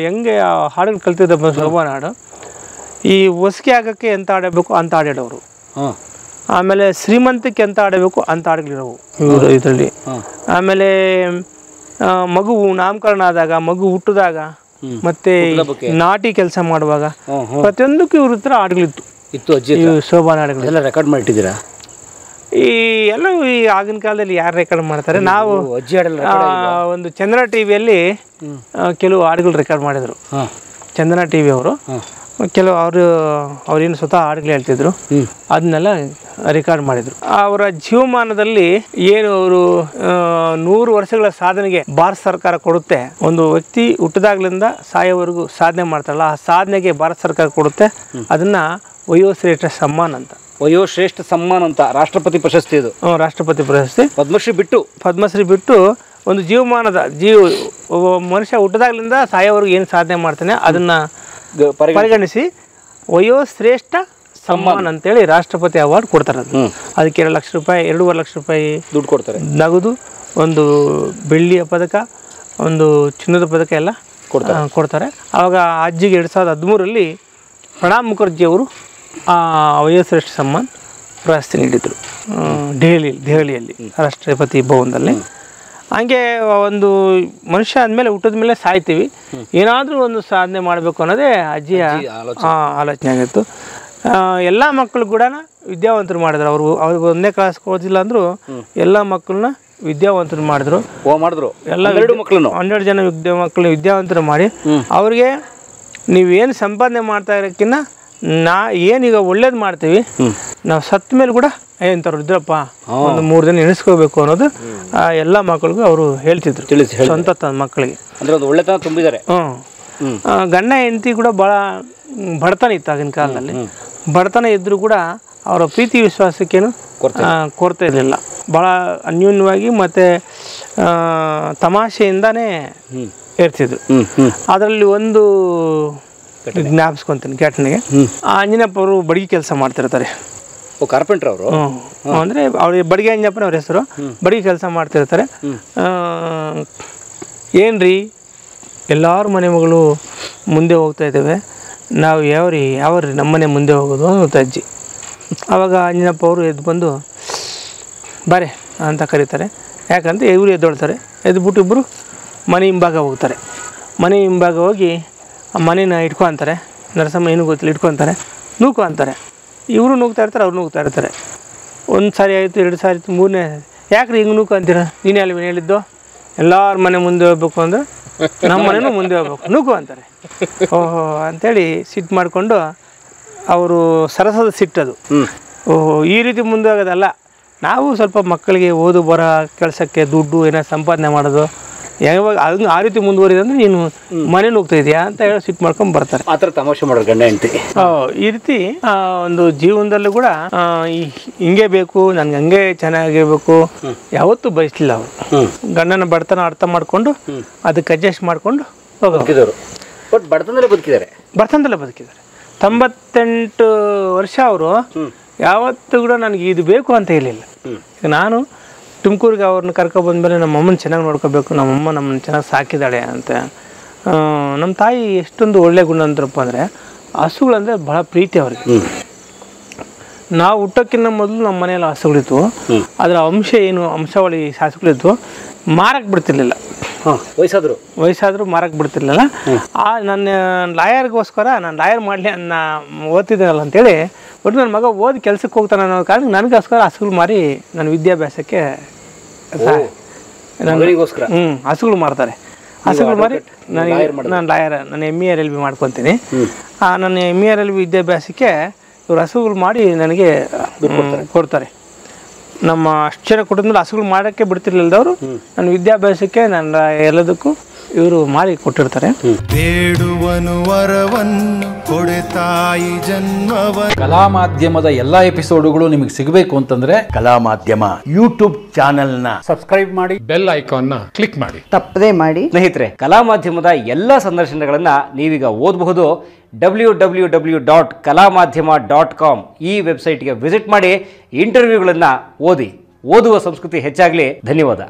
ಹೆಂಗೆ ಹಾಡುಗಳು ಕಲ್ತಿದ್ದ ಶೋಭಾನ ಹಾಡು, ಈ ಹೊಸಿಗೆ ಆಗೋಕ್ಕೆ ಎಂತ ಆಡಬೇಕು ಅಂತ ಹಾಡಾಡೋರು, ಆಮೇಲೆ ಶ್ರೀಮಂತಕ್ಕೆ ಎಂತ ಆಡಬೇಕು ಅಂತ ಹಾಡುಗಳಿರೋವು ಇವರು ಇದರಲ್ಲಿ. ಆಮೇಲೆ ಮಗು ನಾಮಕರಣ ಆದಾಗ, ಮಗು ಹುಟ್ಟಿದಾಗ, ಮತ್ತೆ ನಾಟಿ ಕೆಲಸ ಮಾಡುವಾಗ ಪ್ರತಿಯೊಂದಕ್ಕೂ ಇವ್ರ ಹತ್ರ ಹಾಡುಗಳಿತ್ತು. ಶೋಭಾನ ಹಾಡುಗಳು ರೆಕಾರ್ಡ್ ಮಾಡಿಟ್ಟಿದ್ದೀರಾ? ಈ ಎಲ್ಲ ಈ ಆಗಿನ ಕಾಲದಲ್ಲಿ ಯಾರು ರೆಕಾರ್ಡ್ ಮಾಡ್ತಾರೆ? ನಾವು ಒಂದು ಚಂದ್ರ ಟಿವಿಯಲ್ಲಿ ಕೆಲವು ಹಾಡುಗಳು ರೆಕಾರ್ಡ್ ಮಾಡಿದ್ರು. ಚಂದನ ಟಿವಿ ಅವರು ಕೆಲವು ಅವ್ರೇನು ಸ್ವತಃ ಹಾಡುಗಳು ಹೇಳ್ತಿದ್ರು, ಅದನ್ನೆಲ್ಲ ರೆಕಾರ್ಡ್ ಮಾಡಿದ್ರು. ಅವರ ಜೀವಮಾನದಲ್ಲಿ ಏನು ಅವರು 100 ವರ್ಷಗಳ ಸಾಧನೆಗೆ ಭಾರತ ಸರ್ಕಾರ ಕೊಡುತ್ತೆ. ಒಂದು ವ್ಯಕ್ತಿ ಹುಟ್ಟಿದಾಗ್ಲಿಂದ ಸಾಯೋವರೆಗೂ ಸಾಧನೆ ಮಾಡ್ತಾರಲ್ಲ, ಆ ಸಾಧನೆಗೆ ಭಾರತ ಸರ್ಕಾರ ಕೊಡುತ್ತೆ. ಅದನ್ನ ವಯೋಶ್ರೇಷ್ಠ ಸಮ್ಮಾನ್ ಅಂತ. ವಯೋಶ್ರೇಷ್ಠ ಸಮ್ಮಾನ್ ಅಂತ ರಾಷ್ಟ್ರಪತಿ ಪ್ರಶಸ್ತಿ ಇದು. ರಾಷ್ಟ್ರಪತಿ ಪ್ರಶಸ್ತಿ. ಪದ್ಮಶ್ರೀ ಬಿಟ್ಟು ಒಂದು ಜೀವಮಾನದ ಮನುಷ್ಯ ಹುಟ್ಟಿದಾಗ್ಲಿಂದ ಸಾಯೋವರೆಗೂ ಏನು ಸಾಧನೆ ಮಾಡ್ತಾನೆ ಅದನ್ನ ಪರಿಗಣಿಸಿ ವಯೋಶ್ರೇಷ್ಠ ಸಮ್ಮಾನ್ ಅಂತೇಳಿ ರಾಷ್ಟ್ರಪತಿ ಅವಾರ್ಡ್ ಕೊಡ್ತಾರೆ. ಅದಕ್ಕೆ 2 ಲಕ್ಷ ರೂಪಾಯಿ, 2.5 ಲಕ್ಷ ರೂಪಾಯಿ ದುಡ್ಡು ಕೊಡ್ತಾರೆ. ನಗದು, ಒಂದು ಬೆಳ್ಳಿಯ ಪದಕ, ಒಂದು ಚಿನ್ನದ ಪದಕ ಎಲ್ಲ ಕೊಡ್ತಾರೆ. ಆವಾಗ ಅಜ್ಜಿಗೆ 2013ರಲ್ಲಿ ಪ್ರಣಬ್ ಮುಖರ್ಜಿ ಅವರು ಆ ವಯೋಶ್ರೇಷ್ಠ ಸಮ್ಮಾನ್ ಪ್ರಶಸ್ತಿ ನೀಡಿದರು ದೆಹಲಿಯಲ್ಲಿ ರಾಷ್ಟ್ರಪತಿ ಭವನದಲ್ಲಿ. ಹಂಗೆ ಒಂದು ಮನುಷ್ಯ ಆದಮೇಲೆ ಹುಟ್ಟಿದ ಮೇಲೆ ಸಾಯ್ತೀವಿ, ಏನಾದರೂ ಒಂದು ಸಾಧನೆ ಮಾಡಬೇಕು ಅನ್ನೋದೇ ಅಜ್ಜಿಯ ಆಲೋಚನೆ ಆಗಿತ್ತು. ಎಲ್ಲ ಮಕ್ಕಳು ಕೂಡ ವಿದ್ಯಾವಂತರು ಮಾಡಿದ್ರು. ಅವ್ರಿಗೆ 1ನೇ ಕ್ಲಾಸ್ ಓದಿಲ್ಲ ಅಂದರೂ ಎಲ್ಲ ಮಕ್ಕಳನ್ನ ವಿದ್ಯಾವಂತರು ಮಾಡಿದ್ರು. ಎಲ್ಲ 12 ಜನ ಮಕ್ಕಳನ್ನ ವಿದ್ಯಾವಂತರು ಮಾಡಿ ಅವ್ರಿಗೆ ನೀವೇನು ಸಂಪಾದನೆ ಮಾಡ್ತಾ ಇರೋಕ್ಕಿಂತ ಏನೀಗ ಒಳ್ಳೇದು ಮಾಡ್ತೀವಿ, ನಾವು ಸತ್ತ ಮೇಲೆ ಕೂಡ ಎಂಥವ್ರು ಇದ್ರಪ್ಪ ಒಂದು 3 ದಿನ ಎಣಿಸ್ಕೋಬೇಕು ಅನ್ನೋದು ಎಲ್ಲ ಮಕ್ಕಳಿಗೂ ಅವರು ಹೇಳ್ತಿದ್ರು, ಸ್ವಂತ ಮಕ್ಕಳಿಗೆ. ಒಳ್ಳೆತನ ತುಂಬಿದ್ದಾರೆ. ಗಂಡ ಹೆಂಡತಿ ಕೂಡ ಭಾಳ ಬಡತನ ಇತ್ತು ಆಗಿನ ಕಾಲದಲ್ಲಿ. ಬಡತನ ಇದ್ದರೂ ಕೂಡ ಅವರ ಪ್ರೀತಿ ವಿಶ್ವಾಸಕ್ಕೇನು ಕೊರತೆ ಇರಲಿಲ್ಲ. ಭಾಳ ಅನ್ಯೋನ್ಯವಾಗಿ ಮತ್ತು ತಮಾಷೆಯಿಂದಾನೇ ಇರ್ತಿದ್ರು. ಅದರಲ್ಲಿ ಒಂದು ಜ್ಞಾಪಿಸ್ಕೊಂತೀನಿ ಘಟನೆಗೆ. ಆಂಜನೇಯಪ್ಪ ಅವರು ಬಡಗಿ ಕೆಲಸ ಮಾಡ್ತಿರ್ತಾರೆ. ಕಾರ್ಪೆಂಟರ್ ಅವರು ಅಂದರೆ ಅವ್ರಿಗೆ ಬಡಗಿ ಅಂಜಪ್ಪನ ಅವ್ರ ಹೆಸರು. ಬಡಗಿ ಕೆಲಸ ಮಾಡ್ತಿರ್ತಾರೆ. ಏನ್ರಿ ಎಲ್ಲರ ಮನೆ ಮಗಳು ಮುಂದೆ ಹೋಗ್ತಾ ಇದ್ದೇವೆ, ನಾವು ಯಾವ್ರಿ ನಮ್ಮನೆ ಮುಂದೆ ಹೋಗೋದು ಅಂತ ಅಜ್ಜಿ. ಆವಾಗ ಆಂಜನೇಯಪ್ಪ ಅವರು ಎದ್ದು ಬಂದು ಬಾರೆ ಅಂತ ಕರೀತಾರೆ. ಯಾಕಂತ ಇವರು ಎದ್ದೊಳ್ತಾರೆ. ಎದ್ಬಿಟ್ಟು ಇಬ್ಬರು ಮನೆ ಹಿಂಭಾಗ ಹೋಗ್ತಾರೆ. ಮನೆ ಹಿಂಭಾಗ ಹೋಗಿ ಆ ಮನೇನ ಇಟ್ಕೊತಾರೆ. ನರಸಮ್ಮ ಏನೂ ಗೊತ್ತಿಲ್ಲ, ಇಟ್ಕೊತಾರೆ, ನೂಕು ಅಂತಾರೆ. ಇವರು ನೂಗ್ತಾ ಇರ್ತಾರೆ, ಅವ್ರು ನೂಗ್ತಾ ಇರ್ತಾರೆ. 1 ಸಾರಿ ಆಯಿತು, 2 ಸಾರಿ ಆಯಿತು, 3ನೇ ಯಾಕ್ರಿ ಹಿಂಗೆ ನೂಕು ಅಂತೀರ? ನೀನೇ ಅಲ್ವ ಹೇಳಿದ್ದು, ಎಲ್ಲರ ಮನೆ ಮುಂದೆ ಹೋಗ್ಬೇಕು ಅಂದರೆ ನಮ್ಮ ಮನೆಯೂ ಮುಂದೆ ಹೋಗ್ಬೇಕು, ನೂಕು ಅಂತಾರೆ. ಓಹೋ ಅಂಥೇಳಿ ಸಿಟ್ಟು ಮಾಡಿಕೊಂಡು ಅವರು ಸರಸದ ಸಿಟ್ಟದು. ಓಹೋ ಈ ರೀತಿ ಮುಂದೆ ಹೋಗೋದಲ್ಲ, ನಾವು ಸ್ವಲ್ಪ ಮಕ್ಕಳಿಗೆ ಓದು ಬರೋ ಕೆಲಸಕ್ಕೆ ದುಡ್ಡು ಏನೋ ಸಂಪಾದನೆ ಮಾಡೋದು, ಯಾವಾಗ ಹಂಗೆ ಆ ರೀತಿ ಮುಂದುವರಿದಂದ್ರೆ ನೀನು ಮನೆ ಹೋಗ್ತಾ ಇದೆಯಾ ಅಂತ ಹೇಳಿ ಸಿಟ್ಟು ಮಾಡ್ಕೊಂಡು ಬರ್ತಾರೆ. ಆ ಥರ ತಮಾಷೆ ಮಾಡೋರು ಗಂಡ ಹೆಂಡತಿ. ಈ ರೀತಿ ಒಂದು ಜೀವನದಲ್ಲೂ ಕೂಡ ಹಿಂಗೆ ಬೇಕು, ನನ್ಗೆ ಹಂಗೆ ಚೆನ್ನಾಗಿರ್ಬೇಕು ಯಾವತ್ತೂ ಬಯಸಲಿಲ್ಲ ಅವರು. ಗಂಡನ ಬಡತನ ಅರ್ಥ ಮಾಡಿಕೊಂಡು ಅದಕ್ಕೆ ಅಡ್ಜಸ್ಟ್ ಮಾಡಿಕೊಂಡು ಹೋಗೋರು. ಬಟ್ ಬಡತನದಲ್ಲೇ ಬದುಕಿದ್ದಾರೆ. 98 ವರ್ಷ ಅವರು ಯಾವತ್ತೂ ಕೂಡ ನನಗೆ ಇದು ಬೇಕು ಅಂತ ಹೇಳಿಲ್ಲ. ನಾನು ತುಮಕೂರಿಗೆ ಅವ್ರನ್ನ ಕರ್ಕೊಬಂದ್ಮೇಲೆ ನಮ್ಮ ಅಮ್ಮನ ಚೆನ್ನಾಗಿ ನೋಡ್ಕೋಬೇಕು, ನಮ್ಮಮ್ಮ ನಮ್ಮನ್ನು ಚೆನ್ನಾಗಿ ಸಾಕಿದ್ದಾಳೆ ಅಂತ. ನಮ್ಮ ತಾಯಿ ಎಷ್ಟೊಂದು ಒಳ್ಳೆ ಗುಣ ಅಂತಾರಪ್ಪ ಅಂದರೆ ಹಸುಗಳಂದರೆ ಭಾಳ ಪ್ರೀತಿ ಅವ್ರಿಗೆ. ನಾವು ಹುಟ್ಟೋಕ್ಕಿಂತ ಮೊದಲು ನಮ್ಮ ಮನೆಯಲ್ಲಿ ಹಸುಗಳಿತ್ತು. ಅದರ ಅಂಶಾವಳಿ ಹಸುಗಳಿತ್ತು, ಮಾರಕ್ಕೆ ಬಿಡ್ತಿರ್ಲಿಲ್ಲ. ವಯಸ್ಸಾದರೂ ಮಾರಕ್ಕೆ ಬಿಡ್ತಿರ್ಲಿಲ್ಲ. ನನ್ನ ಲಾಯರ್ಗೋಸ್ಕರ ನಾನು ಲಾಯರ್ ಮಾಡಲಿ ಓದ್ತಿದ್ದೇನಲ್ಲ ಅಂತೇಳಿ ಒಟ್ಟು ನನ್ನ ಮಗ ಓದಿ ಕೆಲಸಕ್ಕೆ ಹೋಗ್ತಾನೆ ಅನ್ನೋ ಕಾರಣ ನನಗೋಸ್ಕರ ಹಸುಗಳು ಮಾರಿ ನನ್ನ ವಿದ್ಯಾಭ್ಯಾಸಕ್ಕೆ ಹಸುಗಳು ಮಾರ್ತಾರೆ. ಹಸುಗಳು ಮಾರಿ ನಾನು ಲಾಯರ್, ನಾನು MERLB ಮಾಡ್ಕೊತೀನಿ. ನನ್ನ MERLB ವಿದ್ಯಾಭ್ಯಾಸಕ್ಕೆ ಇವ್ರು ಹಸುಗಳು ಮಾಡಿ ನನಗೆ ಕೊಡ್ತಾರೆ. ನಮ್ಮ ಅಷ್ಟು ಜನ ಕುಟುಂಬದಲ್ಲಿ ಹಸುಗಳು ಮಾಡೋಕ್ಕೆ ಬಿಡ್ತಿರ್ಲಿಲ್ಲದವರು ನನ್ನ ವಿದ್ಯಾಭ್ಯಾಸಕ್ಕೆ ನನ್ನ ಎಲ್ಲದಕ್ಕೂ ಇವರು ಮಾರಿ ಕೊಟ್ಟಿರ್ತಾರೆ. ಬೇಡುವನು ವರವನ್ನು ಕೊಡೆ ತಾಯಿ ಜನ್ಮವ. ಕಲಾ ಮಾಧ್ಯಮದ ಎಲ್ಲಾ ಎಪಿಸೋಡುಗಳು ನಿಮಗೆ ಸಿಗಬೇಕು ಅಂತಂದ್ರೆ ಕಲಾ ಮಾಧ್ಯಮ ಯೂಟ್ಯೂಬ್ ಚಾನೆಲ್ನ ಸಬ್ಸ್ಕ್ರೈಬ್ ಮಾಡಿ, ಬೆಲ್ ಐಕಾನ್ನ ಕ್ಲಿಕ್ ಮಾಡಿ, ತಪ್ಪದೇ ಮಾಡಿ. ಸ್ನೇಹಿತರೆ, ಕಲಾ ಮಾಧ್ಯಮದ ಎಲ್ಲ ಸಂದರ್ಶನಗಳನ್ನ ನೀವೀಗ ಓದಬಹುದು. www.kalamadhyama.com ಈ ವೆಬ್ಸೈಟ್ಗೆ ವಿಸಿಟ್ ಮಾಡಿ ಇಂಟರ್ವ್ಯೂಗಳನ್ನು ಓದಿ. ಓದುವ ಸಂಸ್ಕೃತಿ ಹೆಚ್ಚಾಗಲಿ. ಧನ್ಯವಾದ.